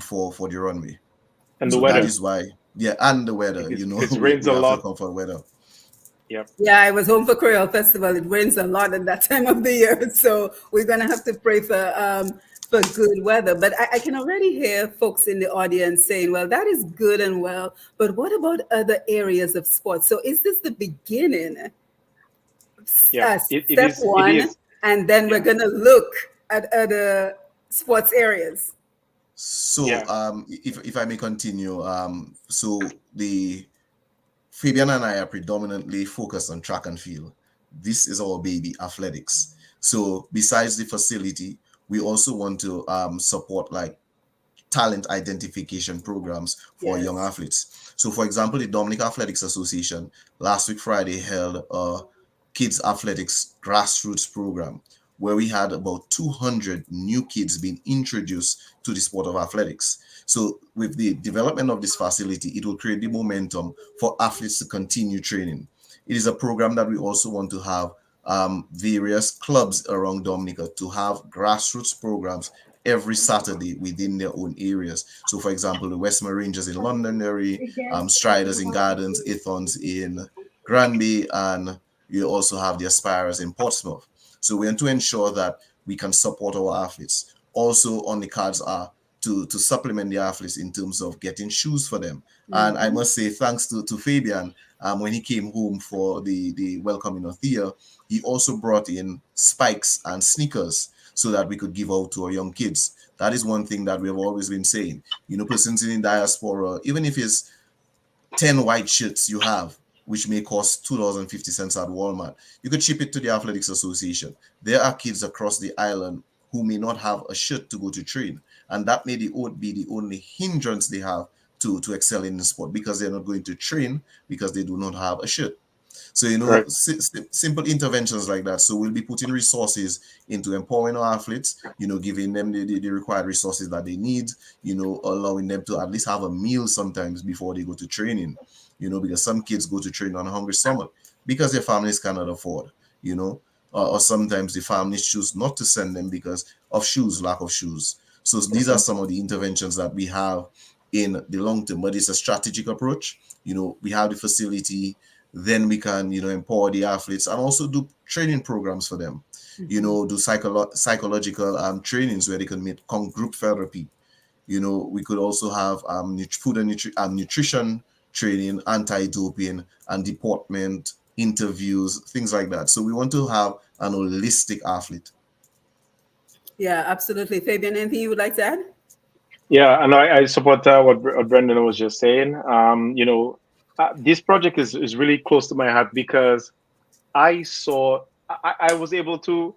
for the runway. And so the weather. That is why, and the weather, it rains a lot. We have to come for weather. Yep. Yeah, I was home for Creole Festival. It rains a lot at that time of the year, so we're gonna have to pray for good weather. But I can already hear folks in the audience saying, "Well, that is good and well, but what about other areas of sports?" So, is this the beginning? Yeah, it step is. It one, is. and then we're Yeah, going to look at other sports areas. So, yeah, if I may continue, so the Fabian and I are predominantly focused on track and field. This is our baby, athletics. So, besides the facility, we also want to support like talent identification programs for young Yes. athletes. So, for example, the Dominica Athletics Association last week Friday held a kids athletics grassroots program where we had about 200 new kids being introduced to the sport of athletics. So, with the development of this facility, it will create the momentum for athletes to continue training. It is a program that we also want to have various clubs around Dominica to have grassroots programs every Saturday within their own areas. So, for example, the Westmore Rangers in Londonderry, Striders in Gardens, Ithons in Granby, and you also have the Aspirers in Portsmouth. So, we want to ensure that we can support our athletes. Also, on the cards are to supplement the athletes in terms of getting shoes for them. And I Mm-hmm. must say, thanks to Fabian, when he came home for the welcoming of Thea, he also brought in spikes and sneakers so that we could give out to our young kids. That is one thing that we have always been saying. You know, persons in diaspora, even if it's 10 white shirts you have, which may cost $2.50 at Walmart, you could ship it to the Athletics Association. There are kids across the island who may not have a shirt to go to train. And that may be the only hindrance they have to excel in the sport because they're not going to train because they do not have a shirt. So, you know, correct. simple interventions like that. So we'll be putting resources into empowering our athletes, you know, giving them the required resources that they need, you know, allowing them to at least have a meal sometimes before they go to training, you know, because some kids go to train on a hungry stomach because their families cannot afford, you know, or sometimes the families choose not to send them because of shoes, lack of shoes. So these are some of the interventions that we have in the long term, but it's a strategic approach. You know, we have the facility, then we can, you know, empower the athletes and also do training programs for them, you Mm-hmm. know, do psychological trainings where they can meet group therapy. You know, we could also have food and nutrition training, anti-doping and deportment interviews, things like that. So we want to have an holistic athlete. Yeah, absolutely. Fabian, anything you would like to add? Yeah, and I support what Brendan was just saying. This project is really close to my heart because I was able to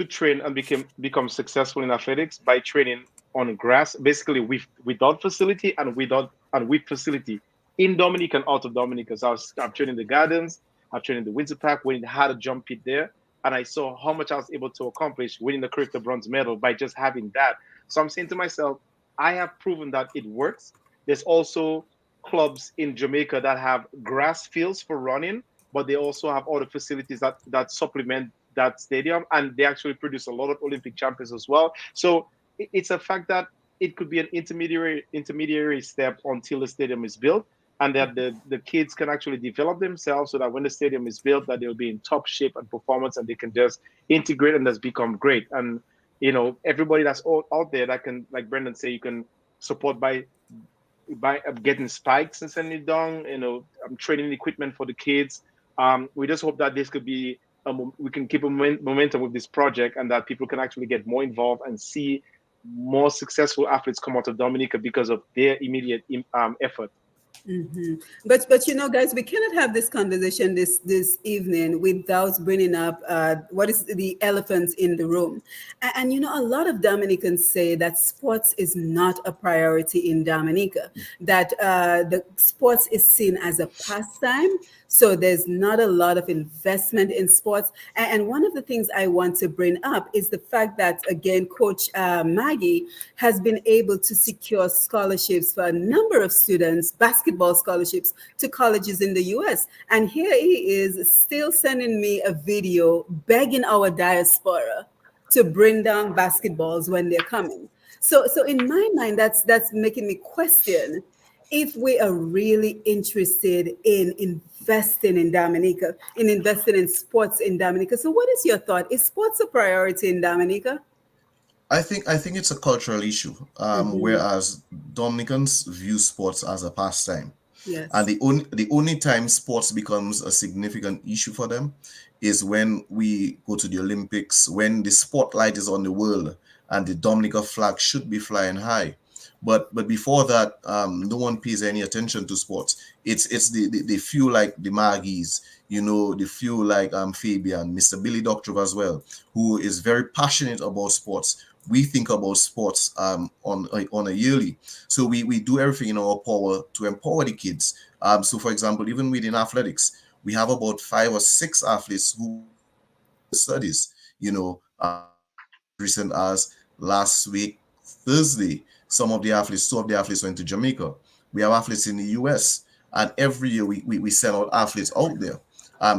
train and become successful in athletics by training on grass, basically without facility and with facility in Dominica and out of Dominica. So I'm training the gardens, I'm training the Windsor Park, winning had a jump pit there, and I saw how much I was able to accomplish winning the Cricketer bronze medal by just having that. So I'm saying to myself, I have proven that it works. There's also clubs in Jamaica that have grass fields for running, but they also have other facilities that supplement that stadium, and they actually produce a lot of Olympic champions as well. So it's a fact that it could be an intermediary step until the stadium is built, and that the kids can actually develop themselves so that when the stadium is built, that they'll be in top shape and performance, and they can just integrate and just become great. And everybody that's out there that can, like Brendan say, you can support by getting spikes and sending it down. I'm training equipment for the kids. We just hope that this could be we can keep a momentum with this project, and that people can actually get more involved and see more successful athletes come out of Dominica because of their immediate effort. Mm-hmm. But guys, we cannot have this conversation this evening without bringing up what is the elephant in the room. And a lot of Dominicans say that sports is not a priority in Dominica. That the sports is seen as a pastime. So there's not a lot of investment in sports. And one of the things I want to bring up is the fact that, again, Coach Maggie has been able to secure scholarships for a number of students, basketball scholarships, to colleges in the US. And here he is still sending me a video begging our diaspora to bring down basketballs when they're coming. So in my mind, that's making me question if we are really interested in investing in Dominica, in investing in sports in Dominica. So what is your thought? Is sports a priority in Dominica? I think it's a cultural issue, Mm-hmm. whereas Dominicans view sports as a pastime. And Yes. the only time sports becomes a significant issue for them is when we go to the Olympics, when the spotlight is on the world and the Dominica flag should be flying high. But before that, no one pays any attention to sports. It's the few like the Maggies, the few like Fabian, Mr. Billy Doctor as well, who is very passionate about sports. We think about sports on a yearly, so we do everything in our power to empower the kids. So for example, even within athletics, we have about 5 or 6 athletes who studies. As recent as last week, Thursday, two of the athletes went to Jamaica. We have athletes in the US, and every year we send out athletes out there.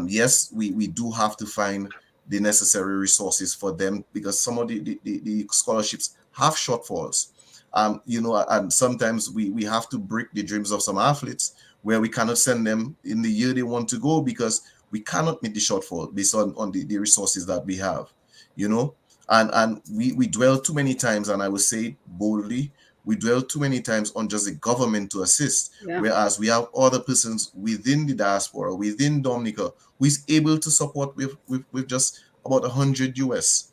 Yes, we do have to find the necessary resources for them because some of the scholarships have shortfalls. And sometimes we have to break the dreams of some athletes where we cannot send them in the year they want to go because we cannot meet the shortfall based on the resources that we have, you know. And we dwell too many times, and I will say it boldly, we dwell too many times on just the government to assist, Yeah. whereas we have other persons within the diaspora, within Dominica, who is able to support with just about 100 US,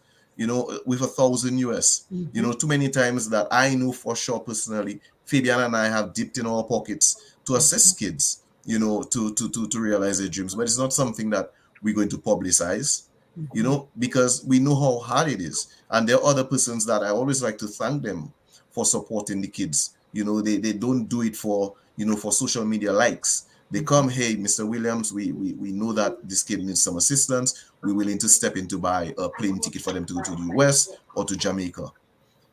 with 1,000 US. Too many times that I know for sure personally, Fabian and I have dipped in our pockets to assist kids, to realize their dreams. But it's not something that we're going to publicize, because we know how hard it is. And there are other persons that I always like to thank them for supporting the kids. They don't do it for social media likes. They come, hey, Mr. Williams, we know that this kid needs some assistance. We're willing to step in to buy a plane ticket for them to go to the US or to Jamaica.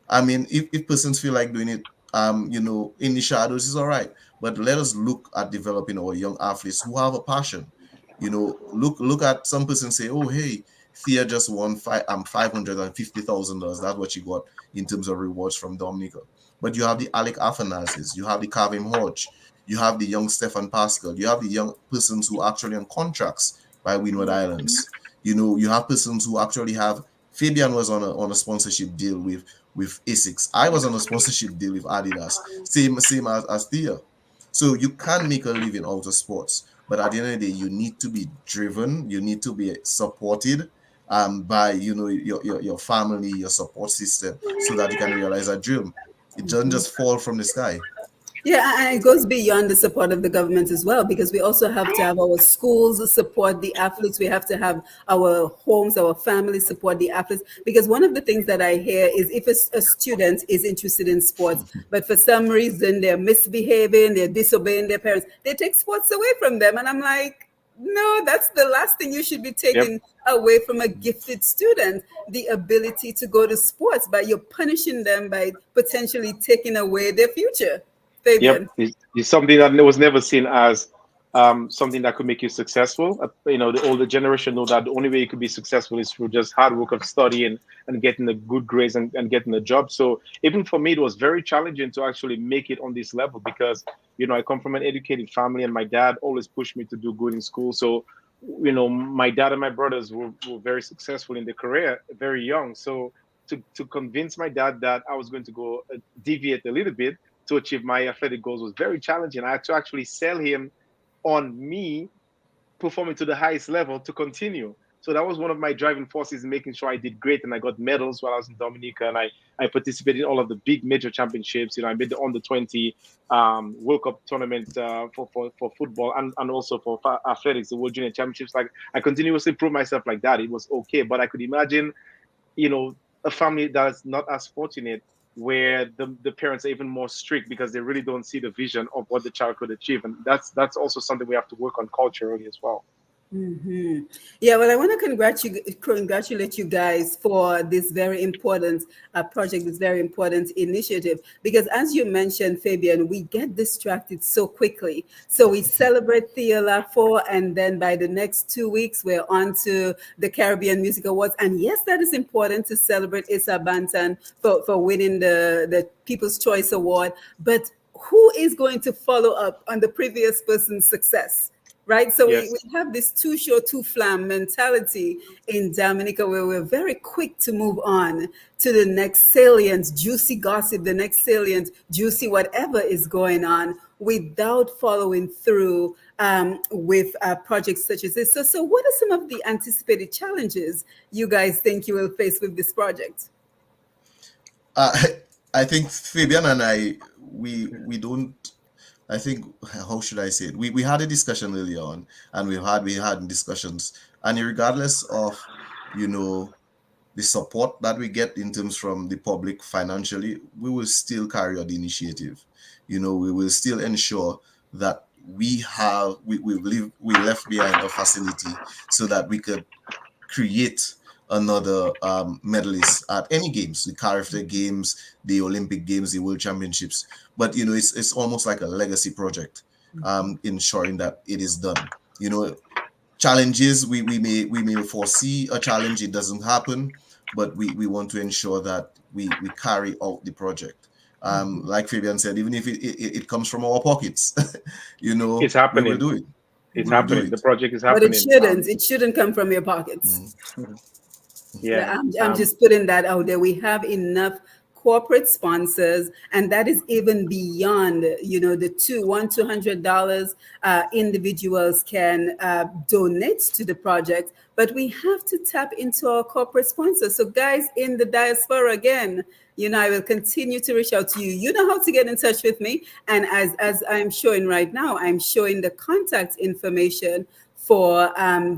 I mean, if persons feel like doing it, in the shadows is all right. But let us look at developing our young athletes who have a passion. Look at some person say, oh, hey, Thea just won $550,000. That's what she got in terms of rewards from Dominica. But you have the Alec Afanazis, you have the Kavim Hodge, you have the young Stefan Pascal, you have the young persons who are actually on contracts by Windward Islands. You have persons who actually have. Fabian was on a sponsorship deal with Asics. I was on a sponsorship deal with Adidas. Same as Thea. So you can make a living out of sports, but at the end of the day, you need to be driven. You need to be supported by your family, your support system, so that you can realize a dream. It doesn't just fall from the sky. Yeah, and it goes beyond the support of the government as well, because we also have to have our schools support the athletes. We have to have our homes, our families support the athletes. Because one of the things that I hear is if a student is interested in sports, but for some reason they're misbehaving, they're disobeying their parents, they take sports away from them. And I'm like, no, that's the last thing you should be Yep. taking away from a gifted student, the ability to go to sports, but you're punishing them by potentially taking away their future. Yep, Fabian. it's something that was never seen as something that could make you successful. The older generation know that the only way you could be successful is through just hard work of studying and getting the good grades and getting a job. So even for me, it was very challenging to actually make it on this level because I come from an educated family and my dad always pushed me to do good in school. So my dad and my brothers were very successful in their career very young. So to convince my dad that I was going to go deviate a little bit to achieve my athletic goals was very challenging. I had to actually sell him on me performing to the highest level to continue. So that was one of my driving forces in making sure I did great and I got medals while I was in Dominica and I participated in all of the big major championships. I made the under 20 World Cup tournament for football and also for athletics, the World Junior Championships. Like I continuously proved myself like that. It was okay. But I could imagine, a family that's not as fortunate where the parents are even more strict because they really don't see the vision of what the child could achieve. And that's also something we have to work on culturally as well. Yeah, well, I want to congratulate you guys for this very important project, this very important initiative. Because as you mentioned, Fabian, we get distracted so quickly. So we celebrate Thea Lafo, and then by the next 2 weeks, we're on to the Caribbean Music Awards. And yes, that is important to celebrate Issa Bantan for winning the People's Choice Award. But who is going to follow up on the previous person's success? Right. So we Yes. have this too short, too flam mentality in Dominica where we're very quick to move on to the next salient, juicy gossip, the next salient, juicy whatever is going on. without following through with projects such as this. So what are some of the anticipated challenges you guys think you will face with this project? Uh, I think Fabian and we don't. I think, how should I say it? We had a discussion earlier on, and we had discussions, and regardless of, you know, the support that we get in terms from the public financially, we will still carry out the initiative. We will still ensure that we left behind a facility so that we could create another medalist at any games, the character games, the Olympic games, the World Championships. But it's almost like a legacy project, ensuring that it is done. Challenges, we may foresee a challenge, it doesn't happen, but we want to ensure that we carry out the project. Like Fabian said, even if it comes from our pockets, It's we will happening. do it. It's We will do happening. The it. project is But it happening. shouldn't. It shouldn't come from your pockets. Yeah. I'm just putting that out there. We have enough corporate sponsors, and that is even beyond, the $200 individuals can donate to the project. But we have to tap into our corporate sponsors. So, guys in the diaspora, again, I will continue to reach out to you. You know how to get in touch with me, and as I'm showing right now, I'm showing the contact information for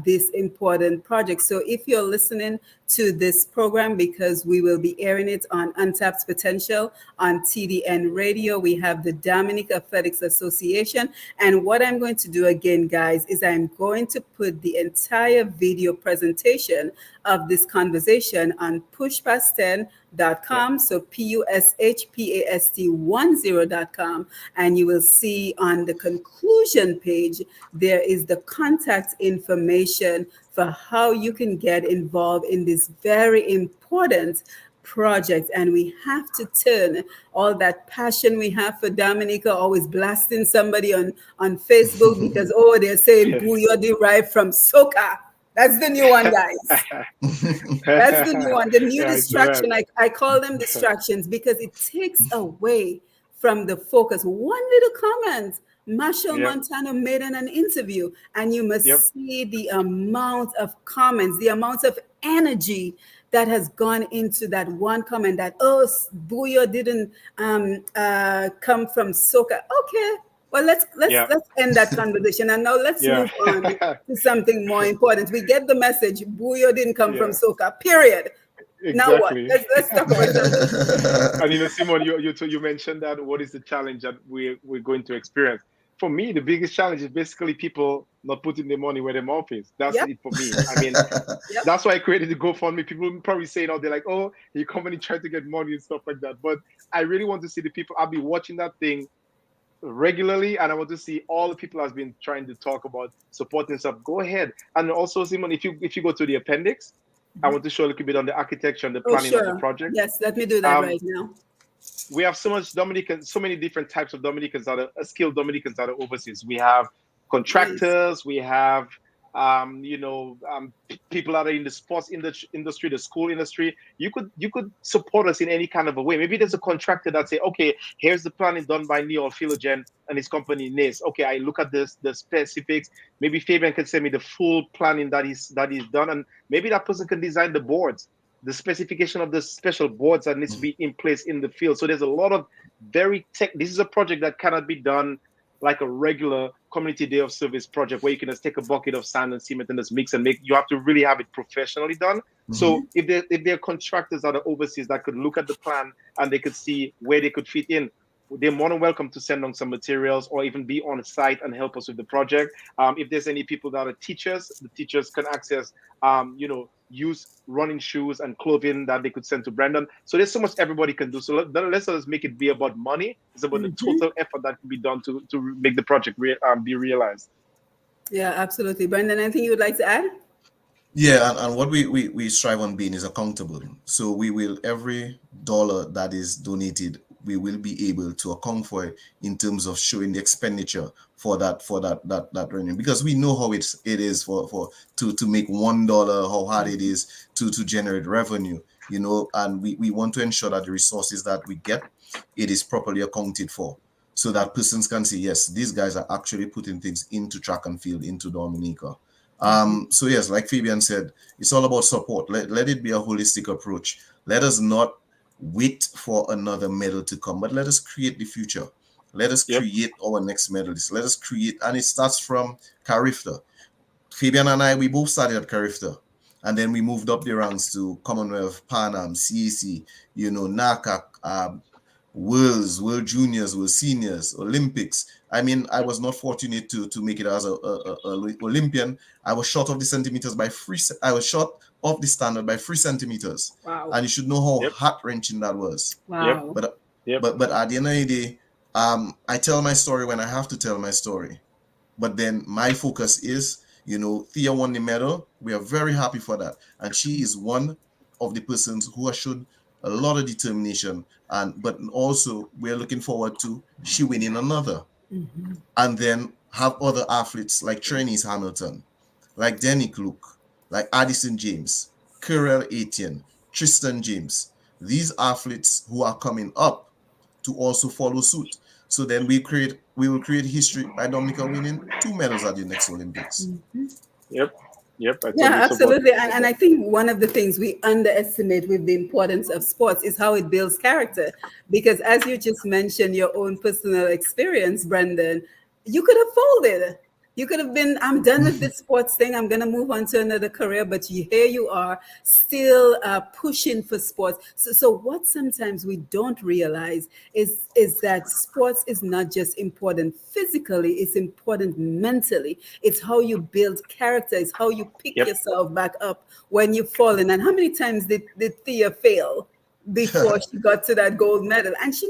this important project. So if you're listening to this program, because we will be airing it on Untapped Potential on TDN Radio, we have the Dominica Athletics Association. And what I'm going to do again, guys, is I'm going to put the entire video presentation of this conversation on pushpast10.com. So pushpast10.com. And you will see on the conclusion page, there is the contact information for how you can get involved in this very important project. And we have to turn all that passion we have for Dominica, always blasting somebody on Facebook because, they're saying, "Boo, you're derived from soca." That's the new one, guys. That's the new one. The new distraction. I call them distractions because it takes away from the focus. One little comment. Marshall Montano made in an interview, and you must see the amount of comments, the amount of energy that has gone into that one comment that, Buyo didn't come from soca. Okay, well, let's end that conversation, and now let's move on to something more important. We get the message. Buyo didn't come from soca. Period. Exactly. Now what? Let's talk about something. And Simon, you mentioned that what is the challenge that we're going to experience? For me, the biggest challenge is basically people not putting their money where their mouth is. That's it for me. I mean, that's why I created the GoFundMe. People probably say now, they're like, "Oh, you come and you try to get money and stuff like that." But I really want to see the people. I'll be watching that thing regularly, and I want to see all the people has been trying to talk about supporting stuff. Go ahead. And also, Simon, if you go to the appendix, I want to show a little bit on the architecture and the planning of the project. Yes, let me do that right now. We have so many different types of Dominicans that are skilled Dominicans that are overseas. We have contractors, we have people that are in the sports industry, the school industry. You could support us in any kind of a way. Maybe there's a contractor that say, "Okay, here's the planning done by Neil Philogen and his company NIS. Okay, I look at the specifics. Maybe Fabian can send me the full planning that he's done, and maybe that person can design the boards, the specification of the special boards that needs to be in place in the field." So there's a lot of this is a project that cannot be done like a regular community day of service project where you can just take a bucket of sand and cement and just mix and make. You have to really have it professionally done. So if there are contractors that are overseas that could look at the plan and they could see where they could fit in, they're more than welcome to send on some materials or even be on site and help us with the project. If there's any people that are teachers, the teachers can access, use running shoes and clothing that they could send to Brandon. So there's so much everybody can do. So let's just make it be about money. It's about the total effort that can be done to make the project be realized. Yeah, absolutely. Brandon, anything you would like to add? Yeah, and what we strive on being is accountable. So we will, every dollar that is donated, we will be able to account for it in terms of showing the expenditure for that revenue, because we know how it is to make $1, how hard it is to generate revenue, and we want to ensure that the resources that we get, it is properly accounted for. so that persons can see, yes, these guys are actually putting things into track and field, into Dominica. So yes, like Fabian said, it's all about support. Let it be a holistic approach. Let us not wait for another medal to come, but let us create the future. Let us Yep. create our next medalist. Let us create, and it starts from Carifta. Fabian and I, we both started at Carifta, and then we moved up the ranks to Commonwealth, Pan Am, CEC, NACAC, World Juniors, World Seniors, Olympics. I mean, I was not fortunate to make it as a Olympian. I was short of the centimeters by I was short of the standard by 3 centimeters, Wow. and you should know how Yep. heart wrenching that was. Yep. Wow. But Yep. but at the end of the day, I tell my story when I have to tell my story. But then my focus is, Thea won the medal. We are very happy for that. And she is one of the persons who has shown a lot of determination. But also we're looking forward to she winning another. And then have other athletes like Trainees Hamilton, like Danny Kluk, like Addison James, Kerel Etienne, Tristan James. These athletes who are coming up to also follow suit. So then we will create history by Dominica winning 2 medals at the next Olympics. Yep. Yep. I Yeah, totally support. absolutely. And I think one of the things we underestimate with the importance of sports is how it builds character. Because as you just mentioned, your own personal experience, Brendan, you could have folded. You could have been, I'm done with this sports thing. I'm going to move on to another career. But here you are still pushing for sports. So what sometimes we don't realize is that sports is not just important physically, it's important mentally. It's how you build character, it's how you pick Yep. yourself back up when you've fallen. And how many times did Thea fail before she got to that gold medal? And she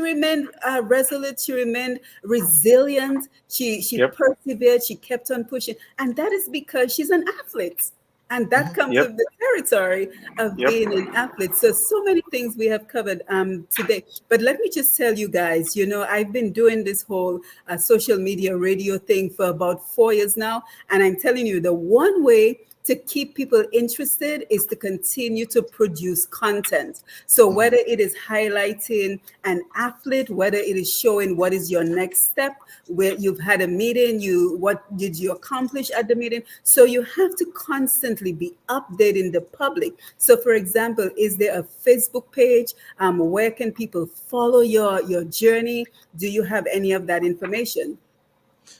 remained resolute, she remained resilient, she Yep. persevered, she kept on pushing. And that is because she's an athlete. And that comes Yep. with the territory of Yep. being an athlete. So many things we have covered today. But let me just tell you guys, I've been doing this whole social media radio thing for about 4 years now. And I'm telling you, the one way to keep people interested is to continue to produce content. So whether it is highlighting an athlete, whether it is showing what is your next step, where you've had a meeting, what did you accomplish at the meeting? So you have to constantly be updating the public. So for example, is there a Facebook page? Where can people follow your journey? Do you have any of that information?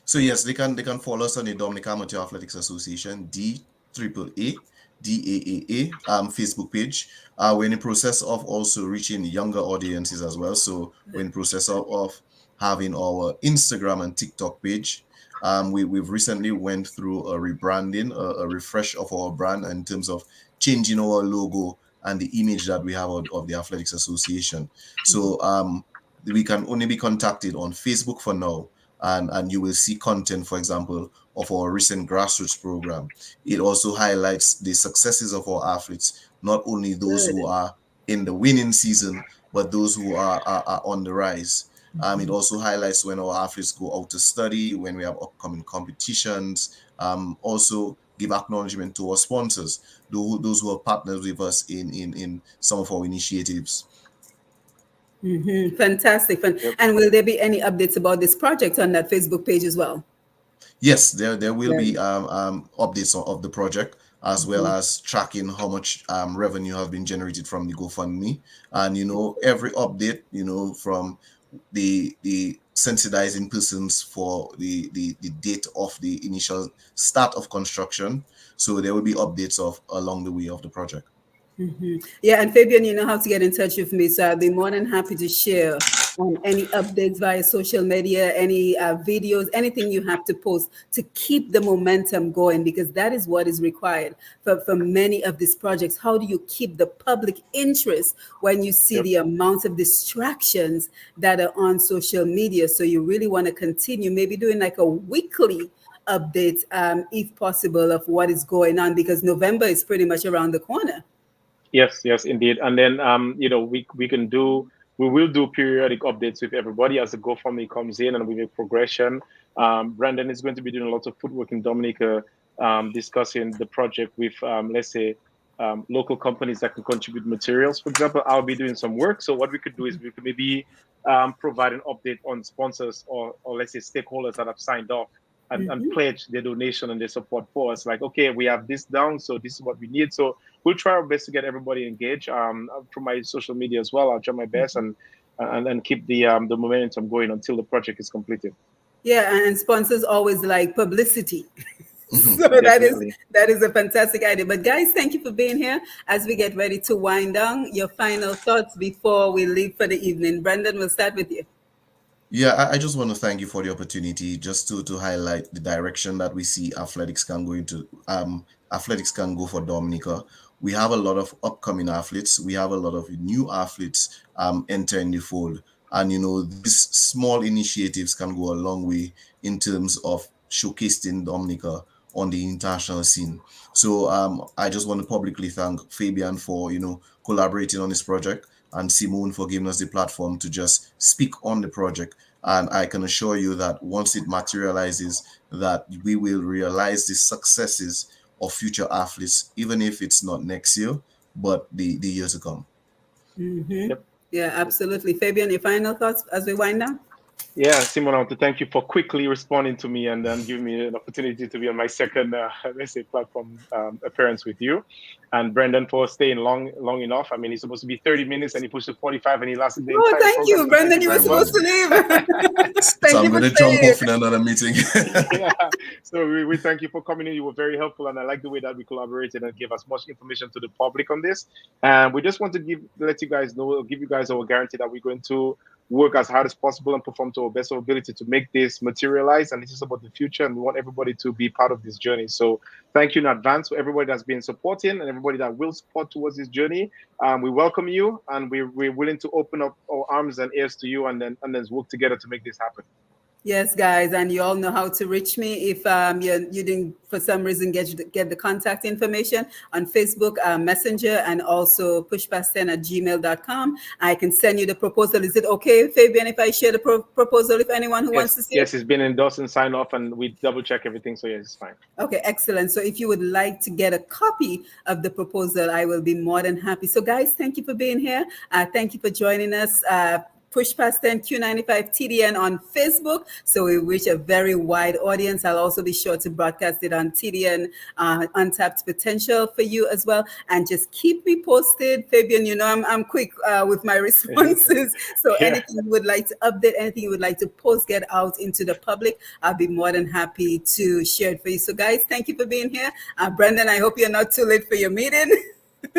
So yes, they can follow us on the Dominica Amateur Athletics Association, DAAA Facebook page. We're in the process of also reaching younger audiences as well. So we're in the process of having our Instagram and TikTok page. We've recently went through a rebranding, a refresh of our brand in terms of changing our logo and the image that we have of the Athletics Association. So we can only be contacted on Facebook for now, and you will see content, for example, of our recent grassroots program. It also highlights the successes of our athletes, not only those who Good. are in the winning season, but those who are on the rise. It also highlights when our athletes go out to study, when we have upcoming competitions. Also give acknowledgement to our sponsors, those who have partnered with us in some of our initiatives. Fantastic. Yep. And will there be any updates about this project on that Facebook page as well? Yes, there will Yeah. be updates of the project, as well as tracking how much revenue has been generated from the GoFundMe, and every update, from the sensitizing persons for the date of the initial start of construction. So there will be updates of along the way of the project. Yeah, and Fabian, you know how to get in touch with me, so I'll be more than happy to share any updates via social media, any videos, anything you have to post to keep the momentum going, because that is what is required for many of these projects. How do you keep the public interest when you see Yep. the amount of distractions that are on social media? So you really want to continue maybe doing like a weekly update, if possible, of what is going on, because November is pretty much around the corner. Yes, yes, indeed. And then we will do periodic updates with everybody as the GoFundMe comes in and we make progression. Brandon is going to be doing a lot of footwork in Dominica, discussing the project with let's say local companies that can contribute materials. For example, I'll be doing some work. So what we could do is we could maybe provide an update on sponsors or let's say stakeholders that have signed off and Mhm. pledge their donation and their support for us. Like, okay, we have this down, so this is what we need. So we'll try our best to get everybody engaged. Through my social media as well, I'll try my best and keep the momentum going until the project is completed. Yeah, and sponsors always like publicity. Mhm. So Definitely. that is a fantastic idea. But guys, thank you for being here. As we get ready to wind down, your final thoughts before we leave for the evening. Brendan, we'll start with you. Yeah, I just want to thank you for the opportunity just to highlight the direction that we see athletics can go into. Athletics can go for Dominica. We have a lot of upcoming athletes. We have a lot of new athletes entering the fold. And these small initiatives can go a long way in terms of showcasing Dominica on the international scene. So I just want to publicly thank Fabian for collaborating on this project, and Simone for giving us the platform to just speak on the project. And I can assure you that once it materializes, that we will realize the successes of future athletes, even if it's not next year, but the years to come. Hmm. Yep. Yeah, absolutely. Fabian, your final thoughts as we wind down? Yeah, Simon, I want to thank you for quickly responding to me and giving me an opportunity to be on my second, let's say, platform appearance with you. And Brendan for staying long enough. I mean, he's supposed to be 30 minutes and he pushed to 45 and he lasted the Oh, entire thank program. you, So thank Brendan. you You were very much. supposed to leave. So Thank I'm you going for to jump staying. off in another meeting. Yeah. So we thank you for coming in. You were very helpful, and I like the way that we collaborated and gave as much information to the public on this. And we just want to let you guys know, give you guys our guarantee that we're going to work as hard as possible and perform to our best of our ability to make this materialize. And this is about the future, and we want everybody to be part of this journey. So thank you in advance for everybody that's been supporting and everybody that will support towards this journey. We welcome you, and we're willing to open up our arms and ears to you, and then work together to make this happen. Yes, guys, and you all know how to reach me if you didn't for some reason get the contact information on Facebook Messenger, and also pushpast10@gmail.com. I can send you the proposal. Is it okay, Fabian, if I share the proposal if anyone who wants Yes, to see it? yes, it's been endorsed and signed off, and we double check everything. So yes, it's fine. Okay, excellent. So if you would like to get a copy of the proposal, I will be more than happy. So guys, thank you for being here. Thank you for joining us. Push Past 10 Q95 TDN on Facebook, so we reach a very wide audience. I'll also be sure to broadcast it on TDN Untapped Potential for you as well. And just keep me posted. Fabian, I'm quick with my responses. So Yeah. anything you would like to update, anything you would like to post, get out into the public, I'll be more than happy to share it for you. So guys, thank you for being here. Brendan, I hope you're not too late for your meeting.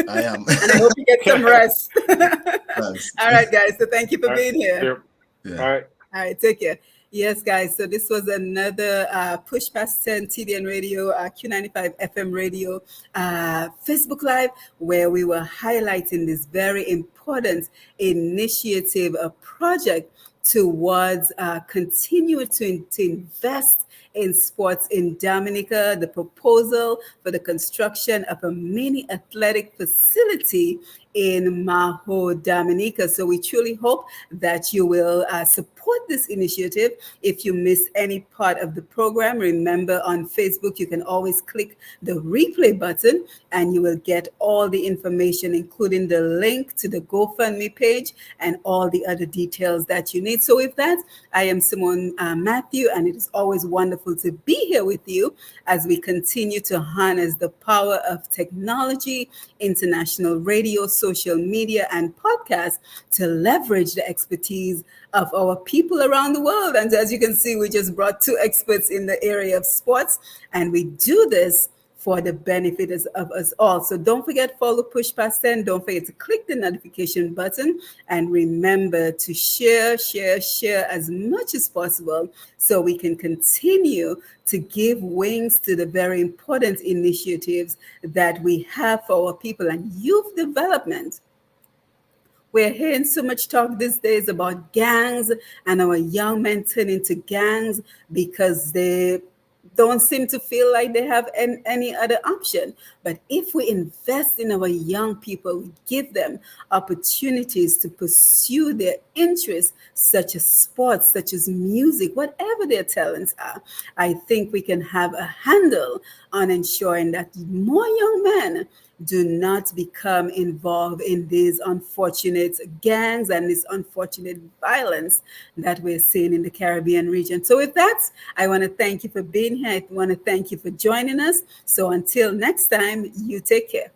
I am. And I hope you get some rest. Thanks. All right, guys. So thank you for All right. being here. Yep. Yeah. All right. All right, take care. Yes, guys. So this was another Push Past 10 TDN Radio, Q95 FM Radio, Facebook Live, where we were highlighting this very important initiative, a project towards continue to invest in sports in Dominica, the proposal for the construction of a mini athletic facility in Maho, Dominica. So we truly hope that you will support this initiative. If you missed any part of the program, remember on Facebook, you can always click the replay button and you will get all the information, including the link to the GoFundMe page and all the other details that you need. So with that, I am Simone Matthew, and it is always wonderful to be here with you as we continue to harness the power of technology, international radio, social media, and podcasts to leverage the expertise of our people around the world. And as you can see, we just brought two experts in the area of sports, and we do this for the benefit of us all. So don't forget, follow Push Past 10. Don't forget to click the notification button, and remember to share as much as possible so we can continue to give wings to the very important initiatives that we have for our people and youth development. We're hearing so much talk these days about gangs and our young men turning to gangs because they don't seem to feel like they have any other option. But if we invest in our young people, we give them opportunities to pursue their interests, such as sports, such as music, whatever their talents are, I think we can have a handle on ensuring that more young men do not become involved in these unfortunate gangs and this unfortunate violence that we're seeing in the Caribbean region. So with that, I want to thank you for being here. I want to thank you for joining us. So until next time, you take care.